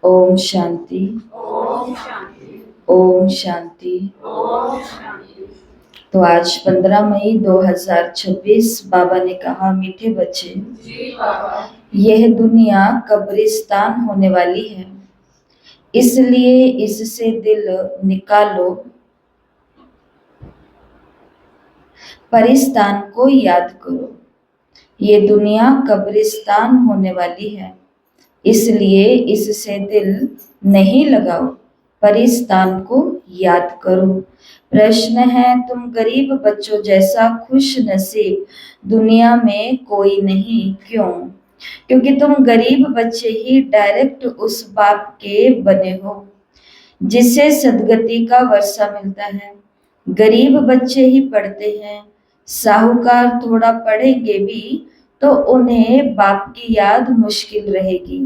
ओम शांति। ओम शांति। ओम शांति। ओम शांति। तो आज 15 मई 2026 बाबा ने कहा, मीठे बच्चे, जी बाबा, यह दुनिया कब्रिस्तान होने वाली है, इसलिए इससे दिल निकालो, परिस्तान को याद करो। ये दुनिया कब्रिस्तान होने वाली है, इसलिए इससे दिल नहीं लगाओ, परिस्तान को याद करो। प्रश्न है, तुम गरीब बच्चों जैसा खुश नसीब दुनिया में कोई नहीं, क्यों? क्योंकि तुम गरीब बच्चे ही डायरेक्ट उस बाप के बने हो जिससे सद्गति का वर्षा मिलता है। गरीब बच्चे ही पढ़ते हैं, साहूकार थोड़ा पढ़ेंगे भी तो उन्हें बाप की याद मुश्किल रहेगी।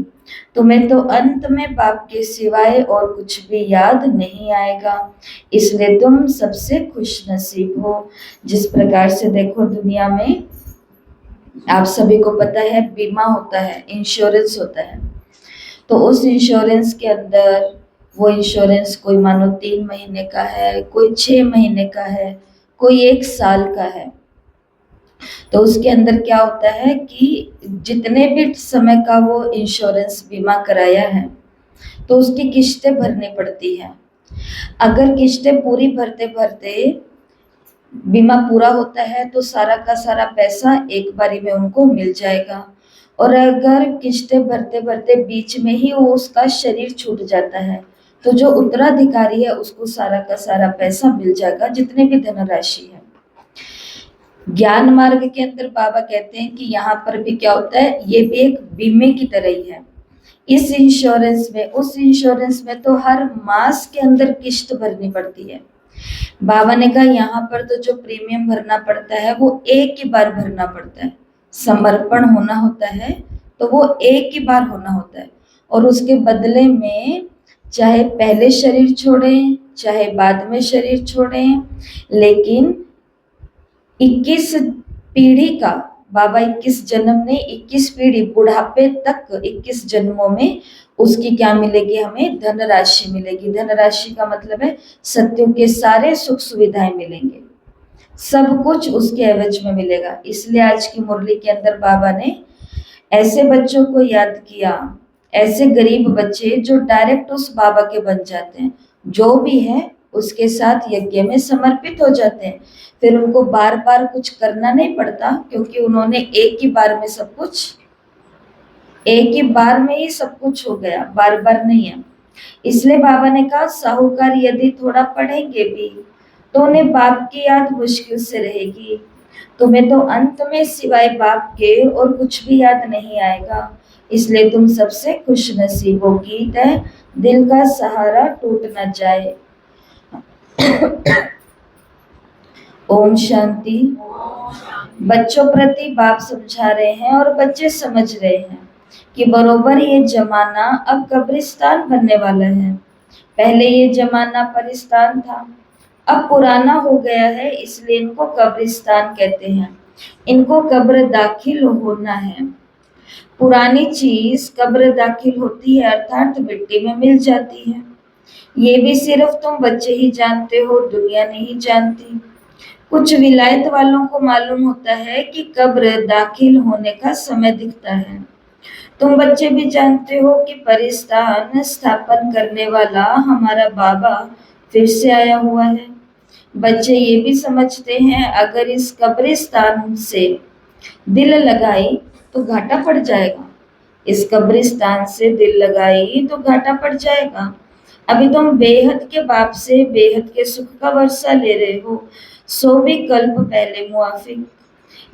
तुम्हें तो अंत में बाप के सिवाय और कुछ भी याद नहीं आएगा, इसलिए तुम सबसे खुश नसीब हो। जिस प्रकार से देखो, दुनिया में आप सभी को पता है बीमा होता है, इंश्योरेंस होता है। तो उस इंश्योरेंस के अंदर वो इंश्योरेंस कोई मानो 3 महीने का है, कोई 6 महीने का है, कोई 1 साल का है। तो उसके अंदर क्या होता है कि जितने भी समय का वो इंश्योरेंस बीमा कराया है तो उसकी किस्तें भरनी पड़ती है। अगर किस्तें पूरी भरते भरते बीमा पूरा होता है तो सारा का सारा पैसा एक बारी में उनको मिल जाएगा, और अगर किस्तें भरते भरते बीच में ही वो उसका शरीर छूट जाता है तो जो उत्तराधिकारी है उसको सारा का सारा पैसा मिल जाएगा, जितने भी धनराशि है। ज्ञान मार्ग के अंदर बाबा कहते हैं कि यहाँ पर भी क्या होता है, ये भी एक बीमे की तरह ही है। इस इंश्योरेंस में, उस इंश्योरेंस में तो हर मास के अंदर किस्त भरनी पड़ती है। बाबा ने कहा यहाँ पर तो जो प्रीमियम भरना पड़ता है वो एक ही बार भरना पड़ता है, समर्पण होना होता है तो वो एक ही बार होना होता है, और उसके बदले में चाहे पहले शरीर छोड़ें चाहे बाद में शरीर छोड़ें, लेकिन 21 पीढ़ी का, बाबा 21 जन्म ने 21 पीढ़ी बुढ़ापे तक 21 जन्मों में उसकी क्या मिलेगी, हमें धनराशि मिलेगी। धनराशि का मतलब है सत्यों के सारे सुख सुविधाएं मिलेंगे, सब कुछ उसके एवज में मिलेगा। इसलिए आज की मुरली के अंदर बाबा ने ऐसे बच्चों को याद किया, ऐसे गरीब बच्चे जो डायरेक्ट उस बाबा के बन जाते हैं, जो भी है उसके साथ यज्ञ में समर्पित हो जाते हैं। फिर उनको बार बार कुछ करना नहीं पड़ता, क्योंकि उन्होंने एक ही बार में सब कुछ, एक ही बार में ही सब कुछ हो गया, बार बार नहीं है। इसलिए बाबा ने कहा, साहूकार यदि थोड़ा पढ़ेंगे भी तो उन्हें बाप की याद मुश्किल से रहेगी। तुम्हें तो अंत में सिवाय बाप के और कुछ भी याद नहीं आएगा, इसलिए तुम सबसे खुश नसीब हो। गीत है, दिल का सहारा टूट न जाए। ओम शांति। बच्चों प्रति बाप समझा रहे हैं और बच्चे समझ रहे हैं कि बरोबर ये जमाना अब कब्रिस्तान बनने वाला है। पहले ये जमाना परिस्तान था, अब पुराना हो गया है, इसलिए इनको कब्रिस्तान कहते हैं। इनको कब्र दाखिल होना है। पुरानी चीज कब्र दाखिल होती है, अर्थात मिट्टी में मिल जाती है। ये भी सिर्फ तुम बच्चे ही जानते हो, दुनिया नहीं जानती। कुछ विलायत वालों को मालूम होता है कि कब्र दाखिल होने का समय दिखता है। तुम बच्चे भी जानते हो कि परिस्तान स्थापन करने वाला हमारा बाबा फिर से आया हुआ है। बच्चे ये भी समझते हैं, अगर इस कब्रिस्तान से दिल लगाई तो घाटा पड़ जाएगा, इस कब्रिस्तान से दिल लगाई तो घाटा पड़ जाएगा। अभी तुम बेहद के बाप से बेहद के सुख का वर्षा ले रहे हो, 100 भी कल्प पहले मुआफिक।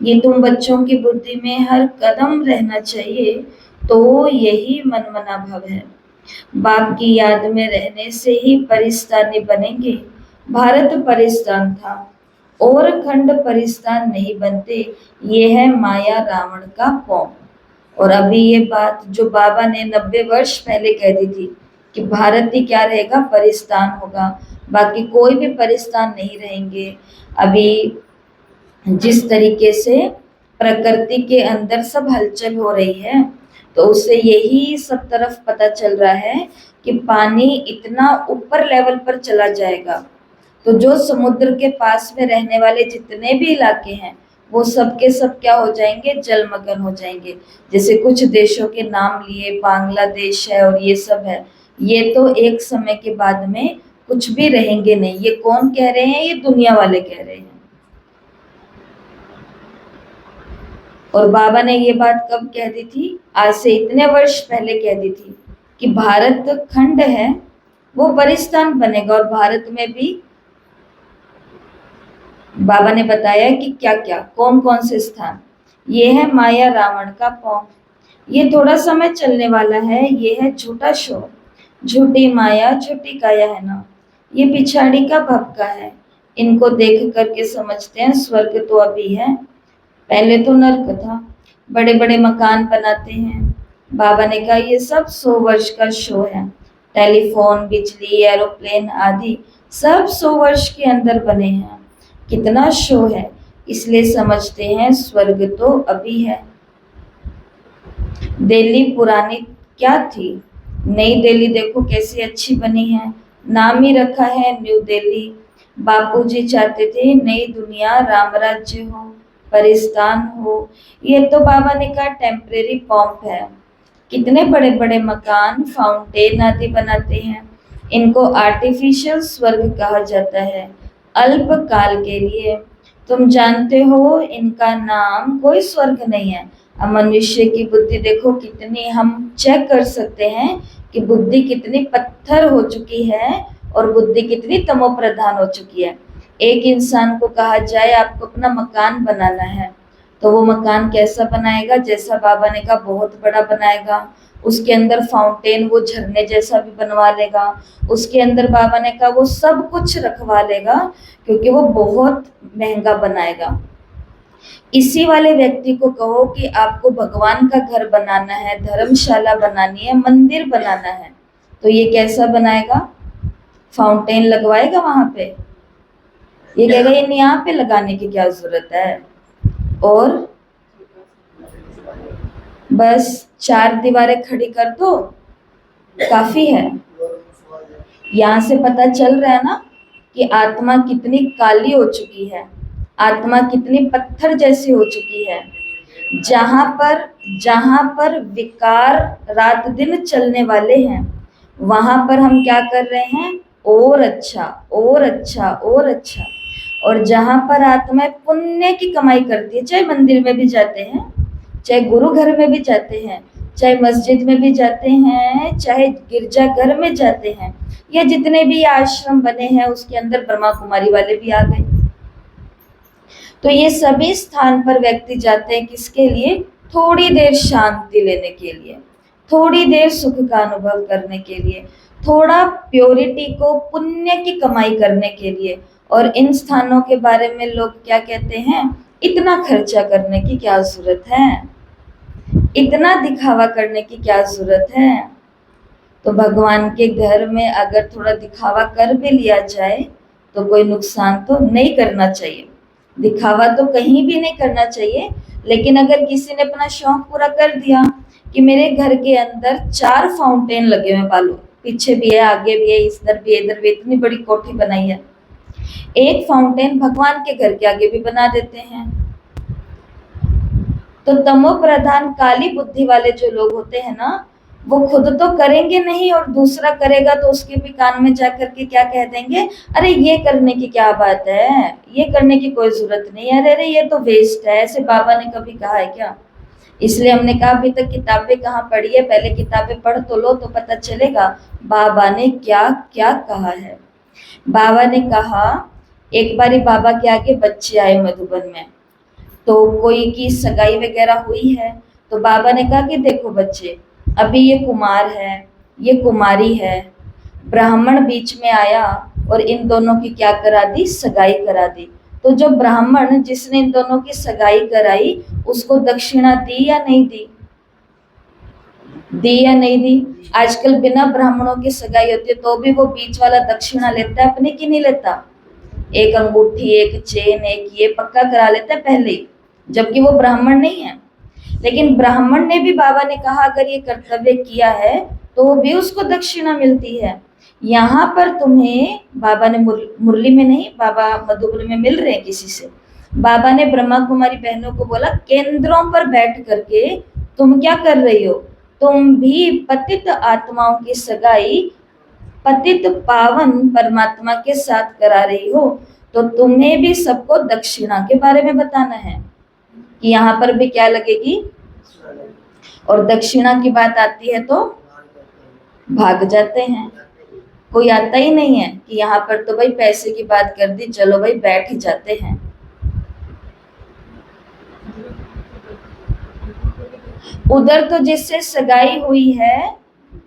ये तुम बच्चों की बुद्धि में हर कदम रहना चाहिए, तो यही मनमना भव है। बाप की याद में रहने से ही परिस्तानी बनेंगे। भारत परिस्तान था और खंड परिस्तान नहीं बनते, ये है माया रावण का पौं। और अभी ये बात जो बाबा ने 90 वर्ष पहले कह दी थी कि भारत ही क्या रहेगा, परिस्तान होगा, बाकी कोई भी परिस्तान नहीं रहेंगे। अभी जिस तरीके से प्रकृति के अंदर सब हलचल हो रही है, तो उससे यही सब तरफ पता चल रहा है कि पानी इतना ऊपर लेवल पर चला जाएगा, तो जो समुद्र के पास में रहने वाले जितने भी इलाके हैं वो सब के सब क्या हो जाएंगे, जलमग्न हो जाएंगे। जैसे कुछ देशों के नाम लिए, बांग्लादेश है और ये सब है, ये तो एक समय के बाद में कुछ भी रहेंगे नहीं। ये कौन कह रहे हैं? ये दुनिया वाले कह रहे हैं। और बाबा ने ये बात कब कह दी थी? आज से इतने वर्ष पहले कह दी थी कि भारत खंड है वो परिस्थान बनेगा, और भारत में भी बाबा ने बताया कि क्या क्या, कौन कौन से स्थान। ये है माया रावण का पौ, ये थोड़ा समय चलने वाला है। ये है झूठा शो, झूठी माया झूठी काया है ना, ये पिछाड़ी का भपका है। इनको देख करके समझते हैं स्वर्ग तो अभी है, पहले तो नर्क था। बड़े बड़े मकान बनाते हैं। बाबा ने कहा ये सब 100 वर्ष का शो है। टेलीफोन, बिजली, एरोप्लेन आदि सब 100 वर्ष के अंदर बने हैं। कितना शो है, इसलिए समझते हैं स्वर्ग तो अभी है। दिल्ली पुरानी क्या थी, नई दिल्ली देखो कैसी अच्छी बनी है। नाम ही रखा है न्यू दिल्ली। बापूजी चाहते थे नई दुनिया राम राज्य हो, परिस्थान हो। ये तो बाबा ने कहा टेम्परेरी पॉम्प है। कितने बड़े बड़े मकान, फाउंटेन आदि बनाते हैं, इनको आर्टिफिशियल स्वर्ग कहा जाता है, अल्प काल के लिए। तुम जानते हो इनका नाम कोई स्वर्ग नहीं है। अब मनुष्य की बुद्धि देखो कितनी, हम चेक कर सकते हैं कि बुद्धि कितनी पत्थर हो चुकी है और बुद्धि कितनी तमो प्रधान हो चुकी है। एक इंसान को कहा जाए आपको अपना मकान बनाना है, तो वो मकान कैसा बनाएगा? जैसा बाबा ने कहा बहुत बड़ा बनाएगा। उसके अंदर फाउंटेन, वो झरने जैसा भी बनवा लेगा। उसके अंदर बाबा ने कहा वो सब कुछ रखवा लेगा, क्योंकि वो बहुत महंगा बनाएगा। इसी वाले व्यक्ति को कहो कि आपको भगवान का घर बनाना है, धर्मशाला बनानी है, मंदिर बनाना है, तो ये कैसा बनाएगा? फाउंटेन लगवाएगा वहां पे? ये कहेगा ये यहाँ पे लगाने की क्या जरूरत है, और बस 4 दीवारें खड़ी कर दो काफी है। यहाँ से पता चल रहा है ना कि आत्मा कितनी काली हो चुकी है, आत्मा कितनी पत्थर जैसी हो चुकी है। जहां पर विकार रात दिन चलने वाले हैं, वहां पर हम क्या कर रहे हैं? और अच्छा और अच्छा और अच्छा। और जहां पर आत्मा पुण्य की कमाई करती है, चाहे मंदिर में भी जाते हैं, चाहे गुरु घर में भी जाते हैं, चाहे मस्जिद में भी जाते हैं, चाहे गिरजाघर में जाते हैं, या जितने भी आश्रम बने हैं उसके अंदर ब्रह्मा कुमारी वाले भी आ गए। तो ये सभी स्थान पर व्यक्ति जाते हैं किसके लिए? थोड़ी देर शांति लेने के लिए, थोड़ी देर सुख का अनुभव करने के लिए, थोड़ा प्योरिटी को, पुण्य की कमाई करने के लिए। और इन स्थानों के बारे में लोग क्या कहते हैं? इतना खर्चा करने की क्या जरूरत है, इतना दिखावा करने की क्या जरूरत है। तो भगवान के घर में अगर थोड़ा दिखावा कर भी लिया जाए तो कोई नुकसान तो नहीं करना चाहिए। दिखावा तो कहीं भी नहीं करना चाहिए, लेकिन अगर किसी ने अपना शौक पूरा कर दिया कि मेरे घर के अंदर 4 फाउंटेन लगे हुए, पालो पीछे भी है, आगे भी है, इधर भी है, इधर भी, इतनी बड़ी कोठी बनाई है, एक फाउंटेन भगवान के घर के आगे भी बना देते हैं। तो तमो प्रधान काली बुद्धि वाले जो लोग होते हैं ना, वो खुद तो करेंगे नहीं और दूसरा करेगा तो उसके भी कान में जाकर के क्या कह देंगे? अरे ये करने की क्या बात है, ये करने की कोई जरूरत नहीं है, अरे ये तो वेस्ट है। ऐसे बाबा ने कभी कहा है क्या? इसलिए हमने कहा अभी तक किताबें कहाँ पढ़ी है, पहले किताबें पढ़ तो लो तो पता चलेगा बाबा ने क्या क्या कहा है। बाबा ने कहा, एक बारी बाबा के आगे बच्चे आए मधुबन में, तो कोई की सगाई वगैरह हुई है, तो बाबा ने कहा कि देखो बच्चे, अभी ये कुमार है, ये कुमारी है, ब्राह्मण बीच में आया और इन दोनों की क्या करा दी? सगाई करा दी। तो जो ब्राह्मण जिसने इन दोनों की सगाई कराई उसको दक्षिणा दी या नहीं दी? दी या नहीं दी? आजकल बिना ब्राह्मणों की सगाई होती है तो भी वो बीच वाला दक्षिणा लेता है अपने की नहीं लेता? एक अंगूठी, एक चेन, एक ये पक्का करा लेता है पहले ही, जबकि वो ब्राह्मण नहीं है। लेकिन ब्राह्मण ने भी, बाबा ने कहा, अगर ये कर्तव्य किया है तो भी उसको दक्षिणा मिलती है। यहाँ पर तुम्हें बाबा ने मुरली में नहीं, बाबा मधुबन में मिल रहे हैं किसी से, बाबा ने ब्रह्मा कुमारी बहनों को बोला, केंद्रों पर बैठ करके तुम क्या कर रही हो? तुम भी पतित आत्माओं की सगाई पतित पावन परमात्मा के साथ करा रही हो, तो तुम्हें भी सबको दक्षिणा के बारे में बताना है कि यहाँ पर भी क्या लगेगी। और दक्षिणा की बात आती है तो भाग जाते हैं, कोई आता ही नहीं है कि यहाँ पर तो भाई पैसे की बात कर दी, चलो भाई बैठ ही जाते हैं। उधर तो जिससे सगाई हुई है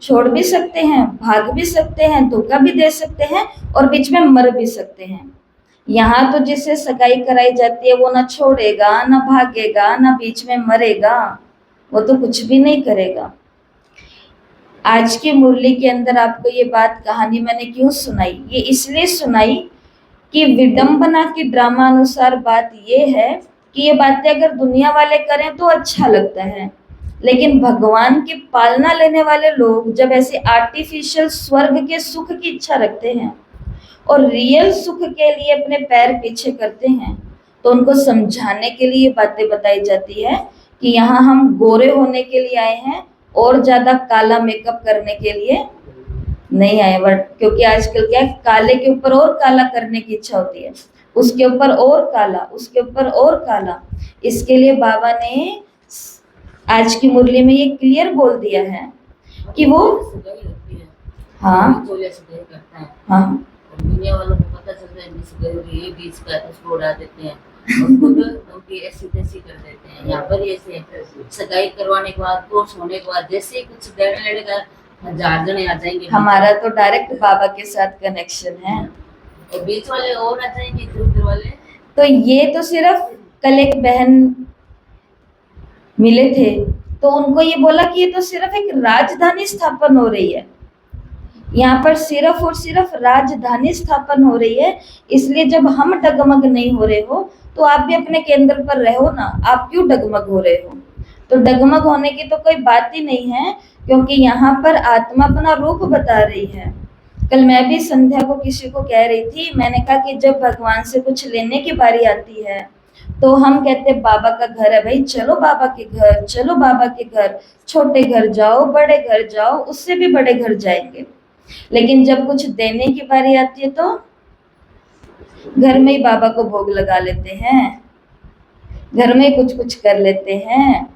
छोड़ भी सकते हैं, भाग भी सकते हैं, धोखा भी दे सकते हैं और बीच में मर भी सकते हैं। यहाँ तो जिससे सगाई कराई जाती है वो ना छोड़ेगा, ना भागेगा, ना बीच में मरेगा, वो तो कुछ भी नहीं करेगा। आज की मुरली के अंदर आपको ये बात कहानी मैंने क्यों सुनाई? ये इसलिए सुनाई कि विडंबना की ड्रामा अनुसार बात ये है कि ये बातें अगर दुनिया वाले करें तो अच्छा लगता है, लेकिन भगवान की पालना लेने वाले लोग जब ऐसे आर्टिफिशियल स्वर्ग के सुख की इच्छा रखते हैं और रियल सुख के लिए अपने पैर पीछे करते हैं, तो उनको समझाने के लिए बातें बताई जाती है कि यहाँ हम गोरे होने के लिए आए हैं और ज्यादा काला मेकअप करने के लिए नहीं आए। बट क्योंकि आजकल क्या है, काले के ऊपर और काला करने की इच्छा होती है, उसके ऊपर और काला, उसके ऊपर और काला। इसके लिए बाबा ने आज की मुरली में ये क्लियर बोल दिया है कि वो हाँ हाँ दुनिया वालों को पता चलता है जिस गरीबी ये बीच का है उसको उड़ा देते हैं, उनकी ऐसी तैसी कर देते हैं। यहाँ पर ऐसे सगाई करवाने के बाद, कोर्स होने के बाद, जैसे ही कुछ देने लेने का 1000 जने आ जाएंगे। हमारा तो डायरेक्ट बाबा के साथ कनेक्शन है और बीच वाले और आ जाएंगे, दूर वाले। तो ये तो सिर्फ कल एक बहन मिले थे तो उनको ये बोला कि ये तो सिर्फ एक राजधानी स्थापन हो रही है, यहाँ पर सिर्फ और सिर्फ राजधानी स्थापन हो रही है, इसलिए जब हम डगमग नहीं हो रहे हो तो आप भी अपने केंद्र पर रहो ना, आप क्यों डगमग हो रहे हो? तो डगमग होने की तो कोई बात ही नहीं है, क्योंकि यहाँ पर आत्मा अपना रूप बता रही है। कल मैं भी संध्या को किसी को कह रही थी, मैंने कहा कि जब भगवान से कुछ लेने की बारी आती है तो हम कहते बाबा का घर है भाई, चलो बाबा के घर, चलो बाबा के घर, छोटे घर जाओ, बड़े घर जाओ, उससे भी बड़े घर जाएंगे। लेकिन जब कुछ देने की बारी आती है तो घर में ही बाबा को भोग लगा लेते हैं, घर में कुछ कुछ कर लेते हैं।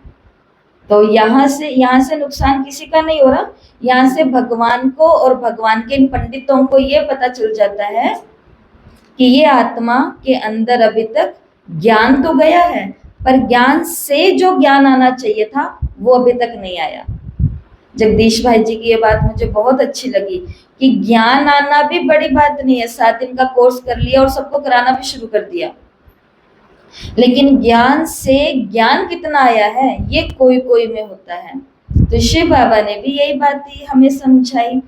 तो यहाँ से नुकसान किसी का नहीं हो रहा, यहाँ से भगवान को और भगवान के इन पंडितों को ये पता चल जाता है कि ये आत्मा के अंदर अभी तक ज्ञान तो गया है, पर ज्ञान से जो ज्ञान आना चाहिए था वो अभी तक नहीं आया। जगदीश भाई जी की ये बात मुझे बहुत अच्छी लगी कि ज्ञान आना भी बड़ी बात नहीं है, 7 दिन का कोर्स कर लिया और सबको कराना भी शुरू कर दिया, लेकिन ज्ञान से ज्ञान कितना आया है ये कोई कोई में होता है। तो शिव बाबा ने भी यही बात हमें समझाई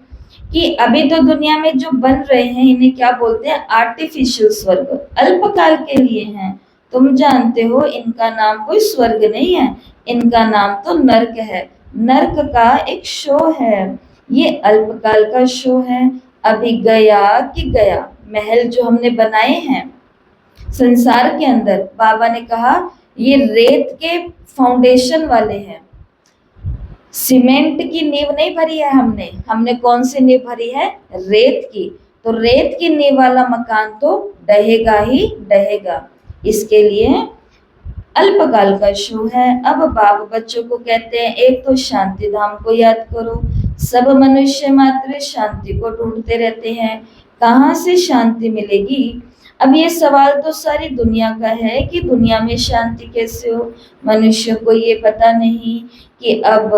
कि अभी तो दुनिया में जो बन रहे हैं इन्हें क्या बोलते हैं, आर्टिफिशियल स्वर्ग, अल्पकाल के लिए हैं। तुम जानते हो इनका नाम कोई स्वर्ग नहीं है, इनका नाम तो नर्क है, नर्क का एक शो है, ये अल्पकाल का शो है। अभी गया कि गया महल जो हमने बनाए हैं संसार के अंदर, बाबा ने कहा ये रेत के फाउंडेशन वाले हैं, सीमेंट की नींव नहीं भरी है हमने कौन सी नींव भरी है? रेत की। तो रेत की नींव वाला मकान तो डहेगा ही डहेगा, इसके लिए अल्पकाल का शो है। अब बाप बच्चों को कहते हैं एक तो शांति धाम को याद करो, सब मनुष्य मात्र शांति को ढूंढते रहते हैं, कहाँ से शांति मिलेगी? अब ये सवाल तो सारी दुनिया का है कि दुनिया में शांति कैसे हो। मनुष्य को ये पता नहीं कि अब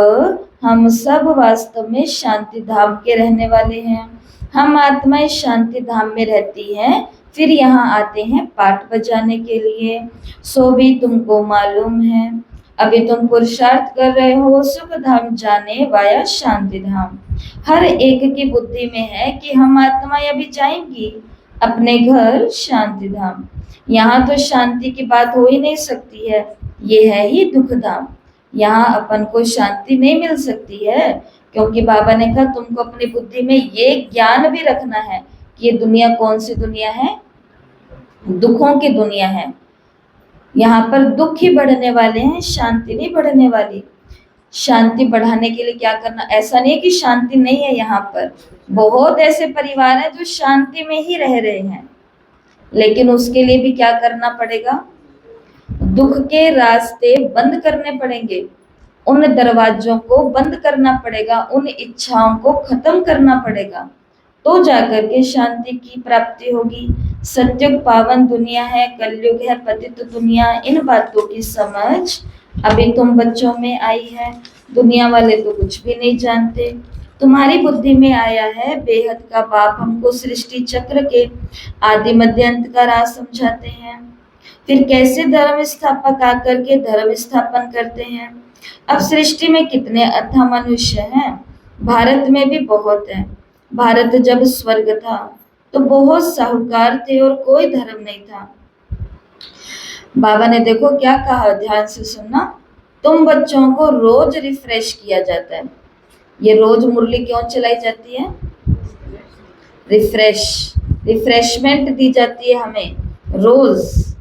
हम सब वास्तव में शांति धाम के रहने वाले हैं। हम आत्माएं शांति धाम में रहती हैं, फिर यहाँ आते हैं पाठ बजाने के लिए। सो भी तुमको मालूम है, अभी तुम पुरुषार्थ कर रहे हो सुख धाम जाने वाया शांति धाम। हर एक की बुद्धि में है कि हम आत्माएं अभी जाएंगी अपने घर शांति धाम। यहाँ तो शांति की बात हो ही नहीं सकती है, ये है ही दुख धाम। यहाँ अपन को शांति नहीं मिल सकती है, क्योंकि बाबा ने कहा तुमको अपनी बुद्धि में ये ज्ञान भी रखना है कि ये दुनिया कौन सी दुनिया है, दुखों की दुनिया है। यहाँ पर दुख ही बढ़ने वाले हैं, शांति नहीं बढ़ने वाली। शांति बढ़ाने के लिए क्या करना, ऐसा नहीं है कि शांति नहीं है, यहाँ पर बहुत ऐसे परिवार हैं जो शांति में ही रह रहे हैं, लेकिन उसके लिए भी क्या करना पड़ेगा, दुख के रास्ते बंद करने पड़ेंगे, उन दरवाजों को बंद करना पड़ेगा, उन इच्छाओं को खत्म करना पड़ेगा, तो जाकर के शांति की प्राप्ति होगी। सत्युग पावन दुनिया है, कलयुग है पतित दुनिया, इन बातों की समझ अभी तुम बच्चों में आई है। दुनिया वाले तो कुछ भी नहीं जानते, तुम्हारी बुद्धि में आया है। बेहद का बाप हमको सृष्टि चक्र के आदि मध्य अंत का राज समझाते हैं, फिर कैसे धर्म स्थापक आकर के धर्म स्थापन करते हैं। अब सृष्टि में कितने अथाह मनुष्य हैं, भारत में भी बहुत है। भारत जब स्वर्ग था तो बहुत साहूकार थे और कोई धर्म नहीं था। बाबा ने देखो क्या कहा, ध्यान से सुनना, तुम बच्चों को रोज रिफ्रेश किया जाता है। ये रोज मुरली क्यों चलाई जाती है, रिफ्रेशमेंट दी जाती है हमें रोज।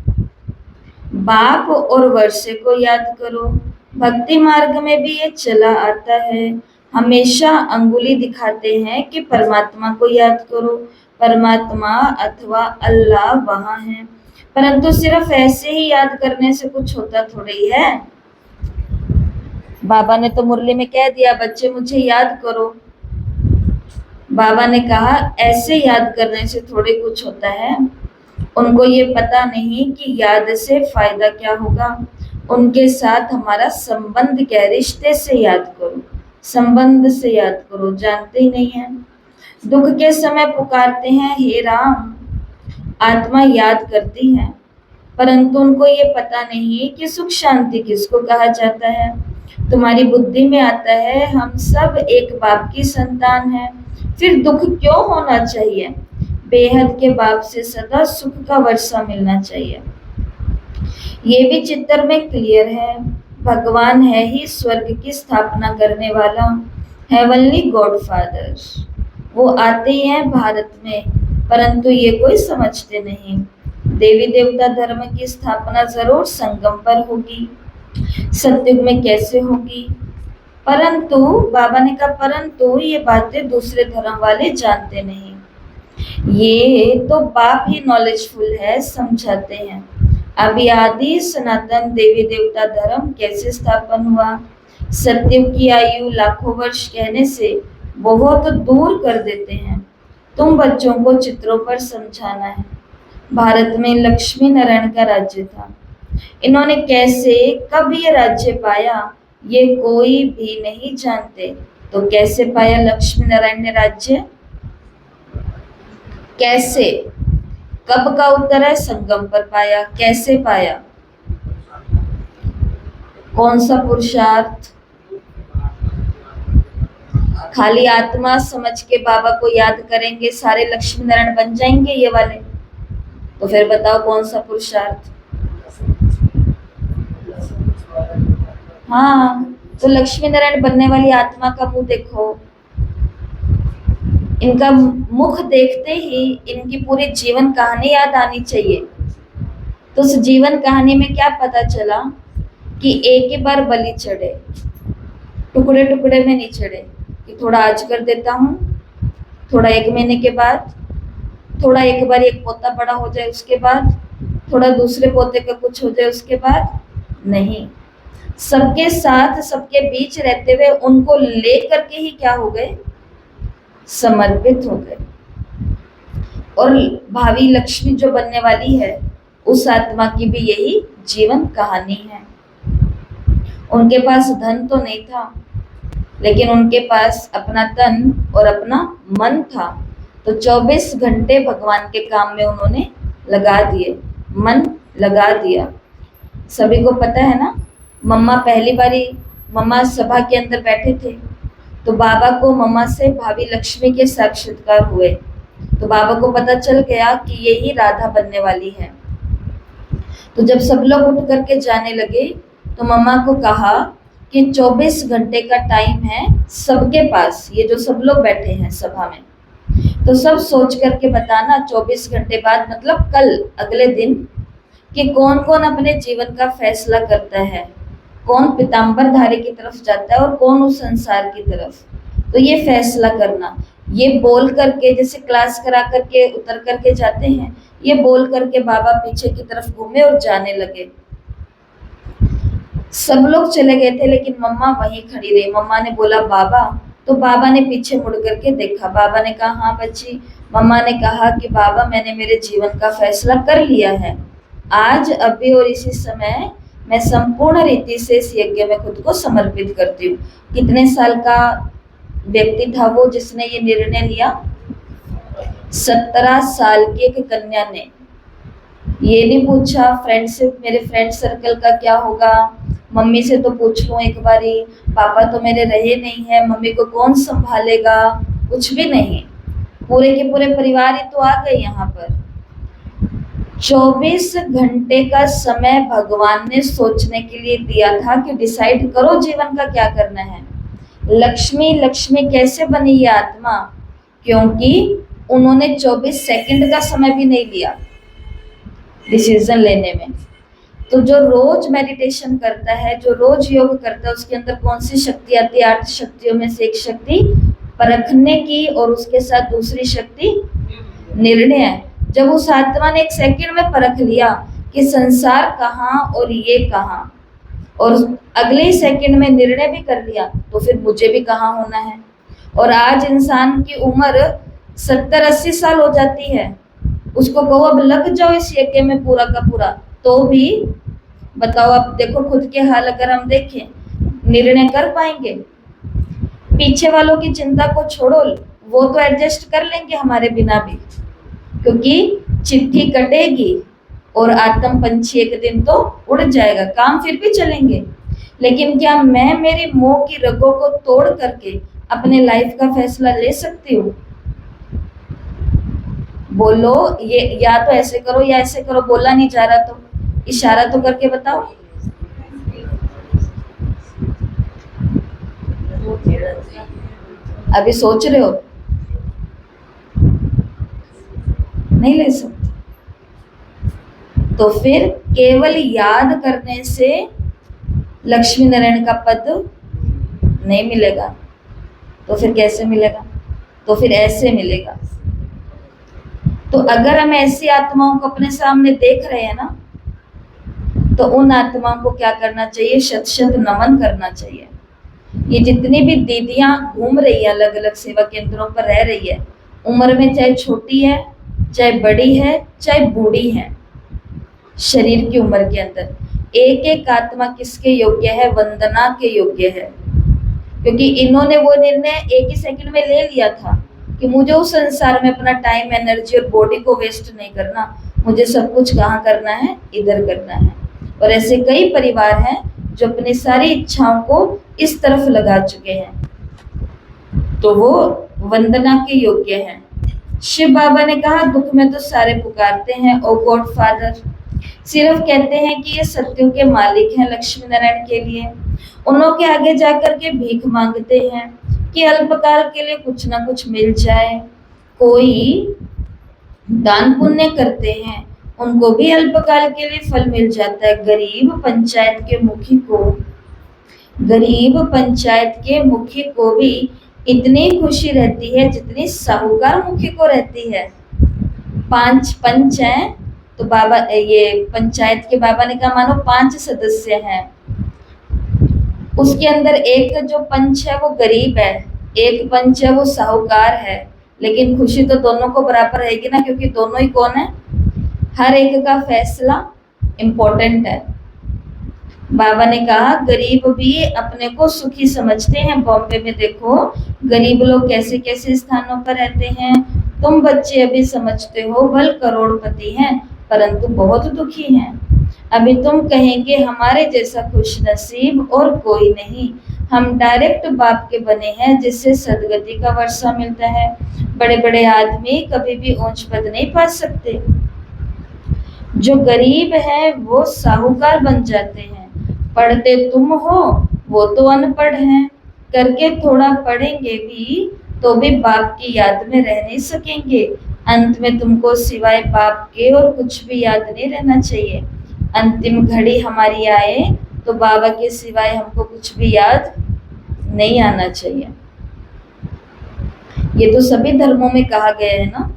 बाप और वर्षे को याद करो, भक्ति मार्ग में भी ये चला आता है। हमेशा अंगुली दिखाते हैं कि परमात्मा को याद करो, परमात्मा अथवा अल्लाह वहां है, परंतु सिर्फ ऐसे ही याद करने से कुछ होता थोड़ी है। बाबा ने तो मुरली में कह दिया बच्चे मुझे याद करो, बाबा ने कहा ऐसे याद करने से थोड़ी कुछ होता है। उनको ये पता नहीं कि याद से फायदा क्या होगा, उनके साथ हमारा संबंध क्या है, रिश्ते से याद करो, संबंध से याद करो, जानते ही नहीं है। दुख के समय पुकारते हैं हे राम, आत्मा याद करती है, परंतु उनको ये पता नहीं कि सुख शांति किसको कहा जाता है। तुम्हारी बुद्धि में आता है हम सब एक बाप की संतान हैं, फिर दुख क्यों होना चाहिए। बेहद के बाप से सदा सुख का वर्षा मिलना चाहिए। ये भी चित्तर में क्लियर है, भगवान है ही स्वर्ग की स्थापना करने वाला, हेवनली गॉड फादर। वो आते ही हैं भारत में, परंतु ये कोई समझते नहीं। देवी देवता धर्म की स्थापना जरूर संगम पर होगी, सत्युग में कैसे होगी, परंतु बाबा ने कहा परंतु ये बातें दूसरे धर्म वाले जानते नहीं। ये तो बाप ही नॉलेजफुल है, समझाते हैं। अभी आदि सनातन देवी देवता धर्म कैसे स्थापन हुआ, सत्युग की आयु लाखों वर्ष कहने से बहुत दूर कर देते हैं। तुम बच्चों को चित्रों पर समझाना है। भारत में लक्ष्मी नारायण का राज्य था, इन्होंने कैसे कब ये राज्य पाया ये कोई भी नहीं जानते। तो कैसे पाया लक्ष्मी नारायण ने राज्य, कैसे, कब का उत्तर है संगम पर पाया। कैसे पाया, कौन सा पुरुषार्थ, खाली आत्मा समझ के बाबा को याद करेंगे सारे लक्ष्मी नारायण बन जाएंगे ये वाले, तो फिर बताओ कौन सा पुरुषार्थ। हाँ, तो लक्ष्मी नारायण बनने वाली आत्मा का मुंह देखो, इनका मुख देखते ही इनकी पूरी जीवन कहानी याद आनी चाहिए। तो उस जीवन कहानी में क्या पता चला कि एक ही बार बलि चढ़े, टुकड़े टुकड़े में नहीं चढ़े कि थोड़ा आज कर देता हूँ, थोड़ा 1 महीने के बाद, थोड़ा एक बार एक पोता बड़ा हो जाए उसके बाद, थोड़ा दूसरे पोते का कुछ हो जाए उसके बाद, नहीं, सबके साथ सबके बीच रहते हुए उनको लेकर के ही क्या हो गए, समर्पित हो गए। और भावी लक्ष्मी जो बनने वाली है उस आत्मा की भी यही जीवन कहानी है। उनके पास धन तो नहीं था, लेकिन उनके पास अपना तन और अपना मन था, तो 24 घंटे भगवान के काम में उन्होंने लगा दिए, मन लगा दिया। सभी को पता है ना, मम्मा पहली बारी मम्मा सभा के अंदर बैठे थे, तो बाबा को मम्मा से भाभी लक्ष्मी के साक्षात्कार हुए, तो बाबा को पता चल गया कि यही राधा बनने वाली है। तो जब सब लोग उठ करके जाने लगे तो मम्मा को कहा कि 24 घंटे का टाइम है सबके पास, ये जो सब लोग बैठे हैं सभा में, तो सब सोच करके बताना 24 घंटे बाद मतलब कल अगले दिन कि कौन कौन अपने जीवन का फैसला करता है, कौन पीताम्बरधारी की तरफ जाता है और कौन उस संसार की तरफ। तो ये फैसला करना, ये बोल करके जैसे क्लास करा करके उतर करके जाते हैं, ये बोल करके बाबा पीछे की तरफ घूमे और जाने लगे। सब लोग चले गए थे लेकिन मम्मा वहीं खड़ी रही। मम्मा ने बोला बाबा, तो बाबा ने पीछे मुड़ करके देखा। बाबा ने कहा हाँ बच्ची। मम्मा ने कहा कि बाबा मैंने मेरे जीवन का फैसला कर लिया है, आज अभी और इसी समय मैं संपूर्ण रीति से इस यज्ञ में खुद को समर्पित करती हूँ। कितने साल का व्यक्ति था वो जिसने ये निर्णय लिया? 17 साल की एक कन्या ने। ये नहीं पूछा फ्रेंडशिप, मेरे फ्रेंड सर्कल का क्या होगा, मम्मी से तो पूछ लूं एक बारी, पापा तो मेरे रहे नहीं है, मम्मी को कौन संभालेगा, कुछ भी नहीं। पूरे के पूरे परिवार ही तो आ गए यहाँ पर। 24 घंटे का समय भगवान ने सोचने के लिए दिया था कि डिसाइड करो जीवन का क्या करना है। लक्ष्मी लक्ष्मी कैसे बनी ये आत्मा? क्योंकि उन्होंने 24 सेकंड का समय भी नहीं लिया डिसीजन लेने में। तो जो रोज मेडिटेशन करता है, जो रोज योग करता है, उसके अंदर कौन सी शक्ति आती है? 8 शक्तियों में से एक शक्ति परखने की, और उसके साथ दूसरी शक्ति निर्णय। जब उस आत्मा ने 1 सेकंड में परख लिया कि संसार कहाँ और ये कहाँ, और अगले ही सेकंड में निर्णय भी कर लिया, तो फिर मुझे भी कहाँ होना है। और आज इंसान की उम्र 70-80 साल हो जाती है, उसको कहो अब लग जाओ इस यज्ञ में पूरा का पूरा, तो भी बताओ। अब देखो खुद के हाल अगर हम देखें, निर्णय कर पाएंगे? पीछे वालों की चिंता को छोड़ो, वो तो एडजस्ट कर लेंगे हमारे बिना भी, क्योंकि चिट्ठी कटेगी और आत्म पंछी एक दिन तो उड़ जाएगा, काम फिर भी चलेंगे। लेकिन क्या मैं मेरी मोह की रगों को तोड़ करके अपने लाइफ का फैसला ले सकती हूँ? बोलो, ये या तो ऐसे करो या ऐसे करो। बोला नहीं जा रहा तो इशारा तो करके बताओ। अभी सोच रहे हो, नहीं ले सकते। तो फिर केवल याद करने से लक्ष्मी नारायण का पद नहीं मिलेगा। तो फिर कैसे मिलेगा? तो फिर ऐसे मिलेगा। तो अगर हम ऐसी आत्माओं को अपने सामने देख रहे हैं ना, तो उन आत्माओं को क्या करना चाहिए? शत शत नमन करना चाहिए। ये जितनी भी दीदियां घूम रही है, अलग अलग सेवा केंद्रों पर रह रही है, उम्र में चाहे छोटी है, चाहे बड़ी है, चाहे बूढ़ी है, शरीर की उम्र के अंदर एक एक आत्मा किसके योग्य है? वंदना के योग्य है। क्योंकि इन्होंने वो निर्णय 1 ही सेकंड में ले लिया था कि मुझे उस संसार में अपना टाइम, एनर्जी और बॉडी को वेस्ट नहीं करना, मुझे सब कुछ कहाँ करना है? इधर करना है। और ऐसे कई परिवार हैं जो अपनी सारी इच्छाओं को इस तरफ लगा चुके हैं, तो वो वंदना के योग्य हैं। शिव बाबा ने कहा दुख में तो सारे पुकारते हैं ओ गॉड फादर, सिर्फ कहते हैं कि ये सत्यों के मालिक हैं लक्ष्मी नारायण के लिए। उन्हों के आगे जाकर के भीख मांगते हैं कि अल्पकाल के लिए कुछ ना कुछ मिल जाए। कोई दान पुण्य करते हैं, उनको भी अल्पकाल के लिए फल मिल जाता है। गरीब पंचायत के मुखी को, गरीब पंचायत के मुखी को भी इतनी खुशी रहती है जितनी साहूकार मुखी को रहती है। 5 पंच हैं, तो बाबा ये पंचायत के बाबा ने कहा मानो 5 सदस्य हैं, उसके अंदर एक जो पंच है वो गरीब है, एक पंच है वो साहूकार है, लेकिन खुशी तो दोनों को बराबर रहेगी ना, क्योंकि दोनों ही कौन है? हर एक का फैसला इम्पोर्टेंट है। बाबा ने कहा गरीब भी अपने को सुखी समझते हैं। बॉम्बे में देखो गरीब लोग कैसे कैसे स्थानों पर रहते हैं। तुम बच्चे अभी समझते हो भल करोड़पति हैं, परंतु बहुत दुखी हैं। अभी तुम कहेंगे हमारे जैसा खुश नसीब और कोई नहीं, हम डायरेक्ट बाप के बने हैं जिससे सदगति का वर्षा मिलता है। बड़े बड़े आदमी कभी भी ऊंच पद नहीं पा सकते। जो गरीब है वो साहूकार बन जाते हैं। पढ़ते तुम हो वो तो अनपढ़ हैं, करके थोड़ा पढ़ेंगे भी तो भी बाप की याद में रह नहीं सकेंगे। अंत में तुमको सिवाय बाप के और कुछ भी याद नहीं रहना चाहिए। अंतिम घड़ी हमारी आए तो बाबा के सिवाय हमको कुछ भी याद नहीं आना चाहिए। ये तो सभी धर्मों में कहा गया है ना।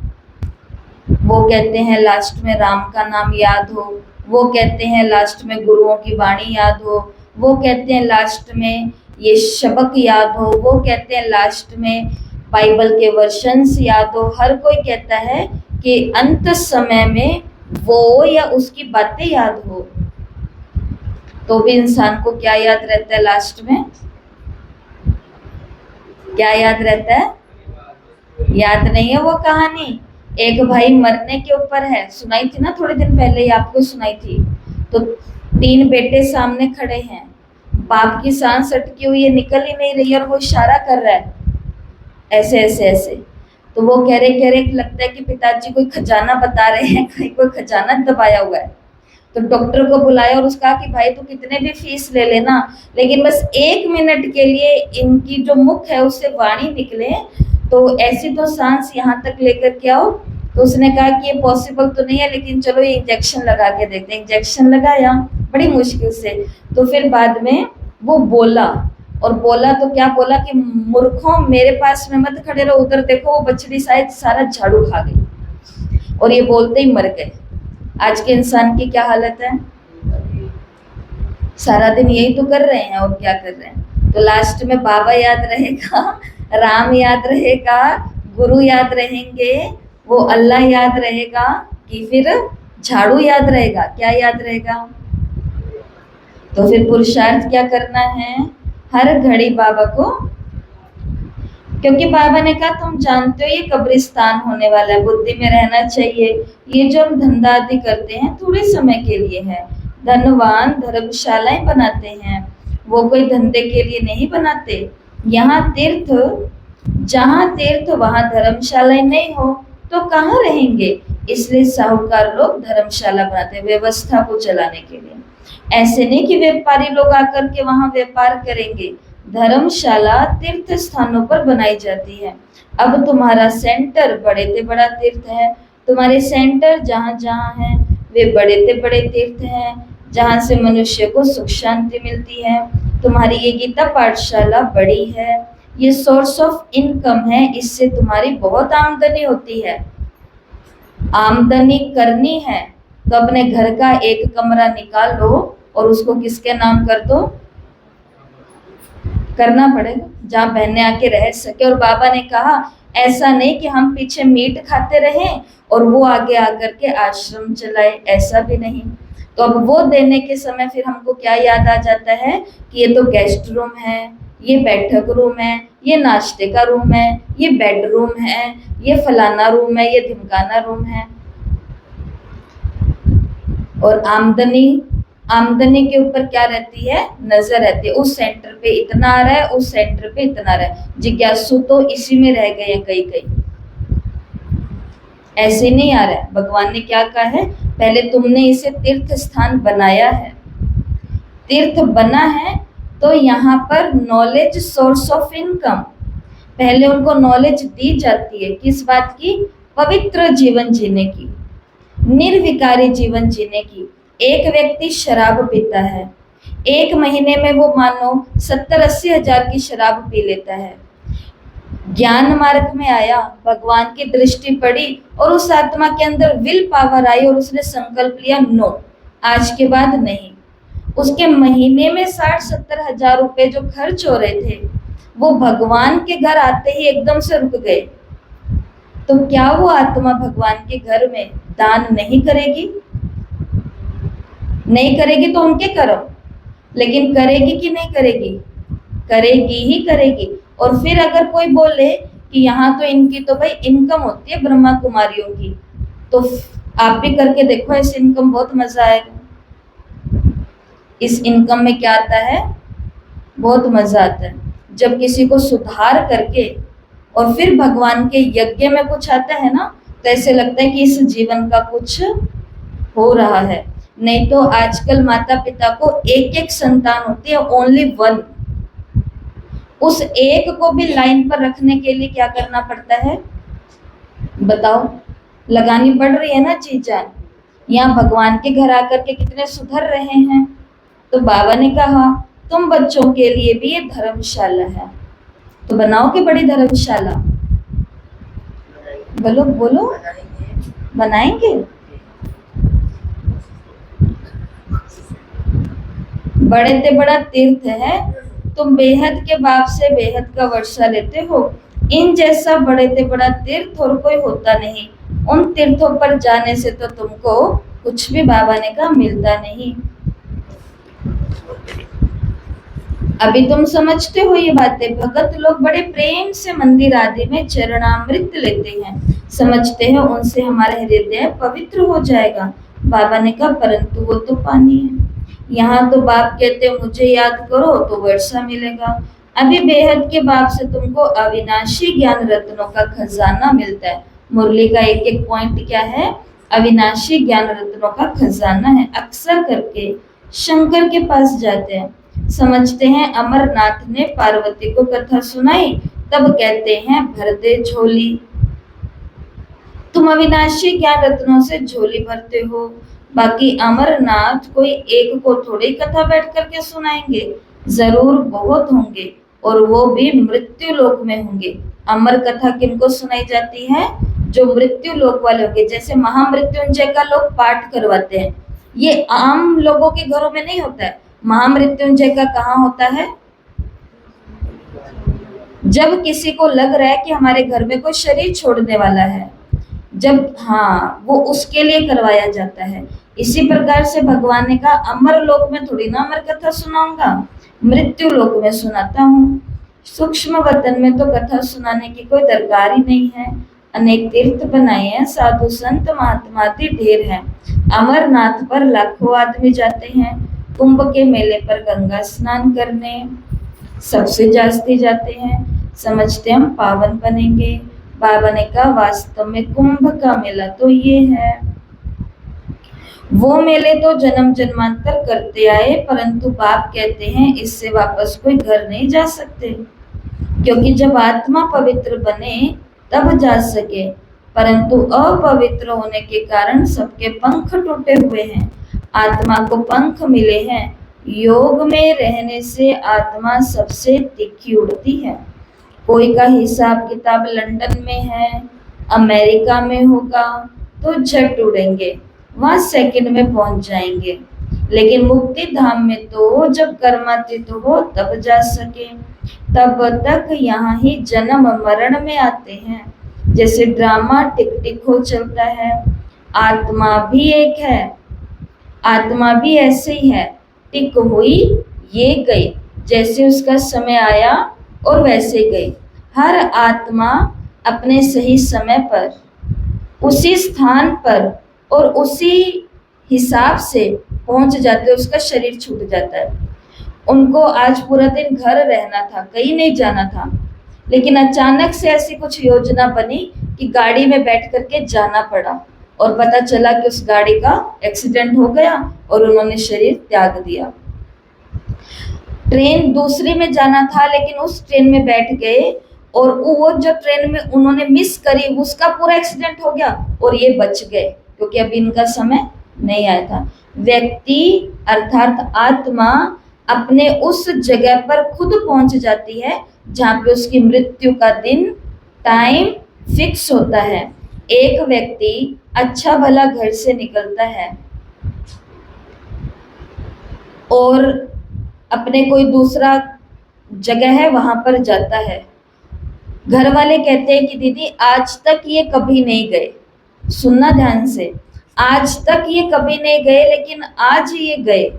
वो कहते हैं लास्ट में राम का नाम याद हो, वो कहते हैं लास्ट में गुरुओं की वाणी याद हो, वो कहते हैं लास्ट में ये शबक याद हो, वो कहते हैं लास्ट में बाइबल के वर्शंस याद हो। हर कोई कहता है कि अंत समय में वो या उसकी बातें याद हो। तो भी इंसान को क्या याद रहता है लास्ट में? क्या याद रहता है? याद नहीं है वो कहानी। एक भाई मरने के ऊपर है, सुनाई थी ना थोड़े दिन पहले ही, आपको सुनाई थी। तो 3 बेटे सामने खड़े हैं, बाप की सांस अटकी हुई है, निकल ही नहीं रही, और वो इशारा कर रहा है ऐसे ऐसे ऐसे। तो वो कह रहे लगता है कि पिताजी कोई खजाना बता रहे हैं, कहीं कोई खजाना दबाया हुआ है। तो डॉक्टर को बुलाया और उसका कि भाई तू कितने भी फीस ले लेना, लेकिन बस 1 मिनट के लिए इनकी जो मुख है उससे वाणी निकले, तो ऐसी तो सांस यहाँ तक लेकर के आओ। तो उसने कहा कि ये पॉसिबल तो नहीं है, लेकिन चलो ये इंजेक्शन लगा के देखते हैं। इंजेक्शन लगाया बड़ी मुश्किल से, तो फिर बाद में वो बोला, और बोला तो क्या बोला कि मूर्खों मेरे पास में मत खड़े रहो, उधर देखो वो बछड़ी शायद सारा झाड़ू खा गई, और ये बोलते ही मर गए। आज के इंसान की क्या हालत है? सारा दिन यही तो कर रहे हैं, और क्या कर रहे हैं। तो लास्ट में बाबा याद रहेगा, राम याद रहेगा, गुरु याद रहेंगे, वो अल्लाह याद रहेगा, कि फिर झाड़ू याद रहेगा? क्या याद रहेगा? तो फिर पुरुषार्थ क्या करना है? हर घड़ी बाबा को, क्योंकि बाबा ने कहा तुम जानते हो ये कब्रिस्तान होने वाला है, बुद्धि में रहना चाहिए। ये जो हम धंधा आदि करते हैं थोड़े समय के लिए है। धनवान धर्मशालाएं बनाते हैं, वो कोई धंधे के लिए नहीं बनाते। यहाँ तीर्थ, जहाँ तीर्थ वहाँ धर्मशालाएं नहीं हो तो कहाँ रहेंगे? इसलिए साहूकार लोग धर्मशाला बनाते हैं व्यवस्था को चलाने के लिए। ऐसे नहीं कि व्यापारी लोग आकर के वहाँ व्यापार करेंगे। धर्मशाला तीर्थ स्थानों पर बनाई जाती है। अब तुम्हारा सेंटर बड़े से बड़ा तीर्थ है, तुम्हारे सेंटर जहाँ जहाँ हैं वे बड़े से बड़े तीर्थ हैं, जहाँ से मनुष्य को सुख शांति मिलती है। तुम्हारी ये गीता पाठशाला बड़ी है, ये सोर्स ऑफ इनकम है, इससे तुम्हारी बहुत आमदनी होती है। आमदनी करनी है तो अपने घर का एक कमरा निकाल लो और उसको किसके नाम कर दो? करना पड़ेगा, जहाँ बहनें आके रह सके। और बाबा ने कहा ऐसा नहीं कि हम पीछे मीट खाते रहें और वो आगे आकर के आश्रम चलाए, ऐसा भी नहीं। तो अब वो देने के समय फिर हमको क्या याद आ जाता है कि ये तो गेस्ट रूम है, ये बैठक रूम है, ये नाश्ते का रूम है, ये बेडरूम है, ये फलाना रूम है, ये ढिमकाना रूम है। और आमदनी के ऊपर क्या रहती है? नजर रहती है। उस सेंटर पे इतना आ रहा है, उस सेंटर पे इतना आ रहा है। जिज्ञासु तो इसी में रह गए हैं कई ऐसे नहीं आ रहा है। भगवान ने क्या कहा है? पहले तुमने इसे तीर्थ स्थान बनाया है, तीर्थ बना है तो यहाँ पर नॉलेज सोर्स ऑफ इनकम, पहले उनको नॉलेज दी जाती है। किस बात की? पवित्र जीवन जीने की, निर्विकारी जीवन जीने की। एक व्यक्ति शराब पीता है, 1 महीने में वो मानो 70-80 हजार की शराब पी लेता है। ज्ञान मार्ग में आया, भगवान की दृष्टि पड़ी और उस आत्मा के अंदर विल पावर आई और उसने संकल्प लिया नो, आज के बाद नहीं। उसके महीने में 60-70 हजार रुपए जो खर्च हो रहे थे वो भगवान के घर आते ही एकदम से रुक गए। तो क्या वो आत्मा भगवान के घर में दान नहीं करेगी? नहीं करेगी तो उनके कर्म, लेकिन करेगी कि नहीं करेगी? करेगी ही करेगी। और फिर अगर कोई बोले कि यहाँ तो इनकी तो भाई इनकम होती है ब्रह्मा कुमारियों की, तो आप भी करके देखो ऐसे इनकम, बहुत मजा आएगा। इस इनकम में क्या आता है? बहुत मजा आता है जब किसी को सुधार करके और फिर भगवान के यज्ञ में कुछ आता है ना, तो ऐसे लगता है कि इस जीवन का कुछ हो रहा है। नहीं तो आजकल माता पिता को 1-1 संतान होती है, ओनली 1, उस एक को भी लाइन पर रखने के लिए क्या करना पड़ता है बताओ? लगानी पड़ रही है ना जी जान। यहाँ भगवान के घर आकर के कितने सुधर रहे हैं। तो बाबा ने कहा तुम बच्चों के लिए भी ये धर्मशाला है, तो बनाओ कि बड़ी धर्मशाला। बोलो बोलो, बनाएंगे। बड़े ते बड़ा तीर्थ है, तुम बेहद के बाप से बेहद का वर्षा लेते हो। इन जैसा बड़े ते बड़ा तीर्थ और कोई होता नहीं। उन तीर्थों पर जाने से तो तुमको कुछ भी बाबा ने कहा मिलता नहीं। अभी तुम समझते हो ये बातें। भगत लोग बड़े प्रेम से मंदिर आदि में चरणामृत लेते हैं, समझते हैं उनसे हमारा हृदय पवित्र हो जाएगा। बाबा ने कहा परंतु वो तो पानी है। यहाँ तो बाप कहते हैं मुझे याद करो तो वर्षा मिलेगा। अभी बेहद के बाप से तुमको अविनाशी ज्ञान रत्नों का खजाना मिलता है। मुरली का एक एक पॉइंट क्या है? अविनाशी ज्ञान रत्नों का खजाना है। अक्सर करके शंकर के पास जाते हैं, समझते हैं अमरनाथ ने पार्वती को कथा सुनाई, तब कहते हैं भर दे झोली। तुम अविनाशी ज्ञान रत्नों से झोली भरते हो, बाकी अमरनाथ कोई एक को थोड़ी कथा बैठ करके सुनाएंगे, जरूर बहुत होंगे और वो भी मृत्यु लोक में होंगे। अमर कथा किनको सुनाई जाती है? जो मृत्यु लोक वाले होंगे। जैसे महामृत्युंजय का लोग पाठ करवाते हैं, ये आम लोगों के घरों में नहीं होता है। महामृत्युंजय का कहाँ होता है? जब किसी को लग रहा है कि हमारे घर में कोई शरीर छोड़ने वाला है, जब हाँ वो उसके लिए करवाया जाता है। इसी प्रकार से भगवान ने कहा अमर लोक में थोड़ी ना अमर कथा सुनाऊंगा, मृत्यु लोक में सुनाता हूँ। सूक्ष्म वतन में तो कथा सुनाने की कोई दरकार ही नहीं है। अनेक तीर्थ बनाए हैं, साधु संत महात्मा ढेर हैं। अमरनाथ पर लाखों आदमी जाते हैं। कुंभ के मेले पर गंगा स्नान करने सबसे जास्ती जाते हैं, समझते हम पावन बनेंगे। बाबा ने कहा वास्तव में कुंभ का मेला तो ये है। वो मेले तो जन्म जन्मांतर करते आए, परंतु बाप कहते हैं इससे वापस कोई घर नहीं जा सकते, क्योंकि जब आत्मा पवित्र बने तब जा सके, परंतु अपवित्र होने के कारण सबके पंख टूटे हुए हैं। आत्मा को पंख मिले हैं। योग में रहने से आत्मा सबसे तीखी उड़ती है। कोई का हिसाब किताब लंदन में है, अमेरिका में होगा तो झट उड़ेंगे, वहां सेकंड में पहुंच जाएंगे। लेकिन मुक्ति धाम में तो जब कर्मातीत हो तब जा सके, तब तक यहाँ ही जन्म मरण में आते हैं। जैसे ड्रामा टिक टिक हो चलता है, आत्मा भी एक है, आत्मा भी ऐसे ही है। टिक हुई ये गई, जैसे उसका समय आया और वैसे गई। हर आत्मा अपने सही समय पर उसी स्थान पर और उसी हिसाब से पहुंच जाते, उसका शरीर छूट जाता है। उनको आज पूरा दिन घर रहना था, कहीं नहीं जाना था, लेकिन अचानक से ऐसी कुछ योजना बनी कि गाड़ी में बैठ करके जाना पड़ा और पता चला कि उस गाड़ी का एक्सीडेंट हो गया और उन्होंने शरीर त्याग दिया। ट्रेन दूसरी में जाना था, लेकिन उस ट्रेन में बैठ गए और वो जो ट्रेन में उन्होंने मिस करी उसका पूरा एक्सीडेंट हो गया और ये बच गए, क्योंकि अभी इनका समय नहीं आया था। व्यक्ति अर्थात आत्मा अपने उस जगह पर खुद पहुंच जाती है जहां पे उसकी मृत्यु का दिन टाइम फिक्स होता है। एक व्यक्ति अच्छा भला घर से निकलता है और अपने कोई दूसरा जगह है वहां पर जाता है। घर वाले कहते हैं कि दीदी आज तक ये कभी नहीं गए, सुनना ध्यान से, आज तक ये कभी नहीं गए, लेकिन आज ये गए।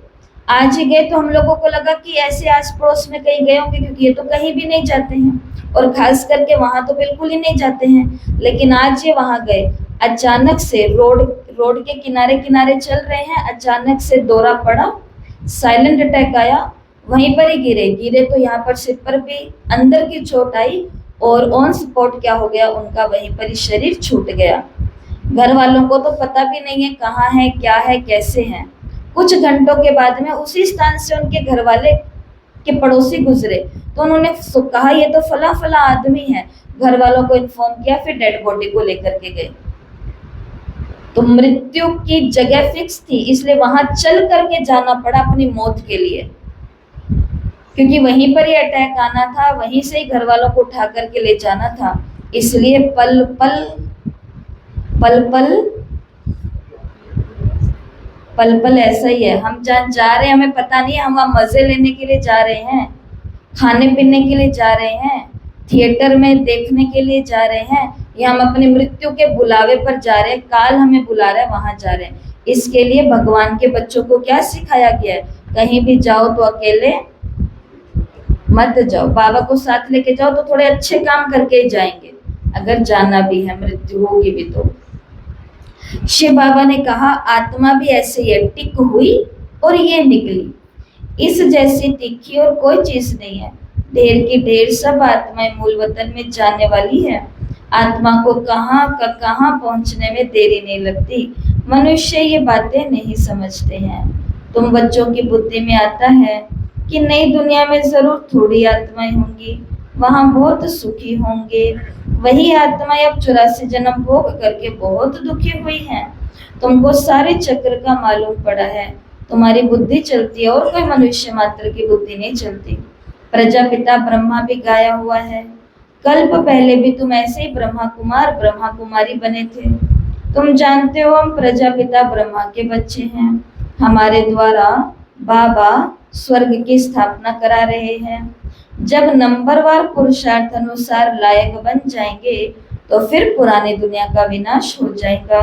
आज ही गए तो हम लोगों को लगा कि ऐसे आस पड़ोस में कहीं गए होंगे, क्योंकि ये तो कहीं भी नहीं जाते हैं और खास करके वहां तो बिल्कुल ही नहीं जाते हैं। लेकिन आज ये वहां गए। अचानक से रोड के किनारे किनारे चल रहे हैं, अचानक से दौरा पड़ा, साइलेंट अटैक आया, वहीं पर ही गिरे तो यहाँ पर सिर पर भी अंदर की चोट आई और ऑन स्पॉट क्या हो गया, उनका वहीं पर ही शरीर छूट गया। घर वालों को तो पता भी नहीं है कहाँ है, क्या है, कैसे हैं। कुछ घंटों के बाद में उसी स्थान से उनके घर वाले कि पड़ोसी गुजरे तो उन्होंने कहा ये तो फला फला आदमी है, घर वालों को इन्फॉर्म किया, फिर डेड बॉडी को लेकर के गए। तो मृत्यु की जगह फिक्स थी, इसलिए वहां चल करके जाना पड़ा अपनी मौत के लिए, क्योंकि वहीं पर ही अटैक आना था, वहीं से ही घर वालों को उठा करके ले जाना था। इसलिए पल पल पल पल पल पल ऐसा ही है। हम जहाँ जा रहे हैं हमें पता नहीं है, हम वहाँ मजे लेने के लिए जा रहे हैं, खाने पीने के लिए जा रहे हैं, थिएटर में देखने के लिए जा रहे हैं, या हम अपनी मृत्यु के बुलावे पर जा रहे हैं, काल हमें बुला रहा है वहां जा रहे हैं। इसके लिए भगवान के बच्चों को क्या सिखाया गया है, कहीं भी जाओ तो अकेले मत जाओ, बाबा को साथ लेके जाओ तो थोड़े अच्छे काम करके ही जाएंगे, अगर जाना भी है, मृत्यु होगी भी तो। शिव बाबा ने कहा आत्मा भी ऐसे ही है, टिक हुई और ये निकली, इस जैसी तीखी और कोई चीज नहीं है। ढेर की ढेर सब आत्माएं मूल वतन में जाने वाली है। आत्मा को कहाँ का कहाँ पहुंचने में देरी नहीं लगती। मनुष्य ये बातें नहीं समझते हैं। तुम बच्चों की बुद्धि में आता है कि नई दुनिया में जरूर थोड़ी आत्माएं होंगी, वहां बहुत सुखी होंगे। वही आत्माएं अब 84 जन्म भोग करके बहुत दुखी हुई हैं। तुमको सारे चक्र का मालूम पड़ा है, तुम्हारी बुद्धि चलती है और कोई मनुष्य मात्र की बुद्धि नहीं चलती। प्रजापिता ब्रह्मा भी गाया हुआ है, कल्प पहले भी तुम ऐसे ही ब्रह्मा कुमार ब्रह्मा कुमारी बने थे। तुम जानते हो हम प्रजापिता ब्रह्मा के बच्चे हैं, हमारे द्वारा बाबा स्वर्ग की स्थापना करा रहे हैं। जब नंबरवार पुरुषार्थ अनुसार लायक बन जाएंगे तो फिर पुरानी दुनिया का विनाश हो जाएगा।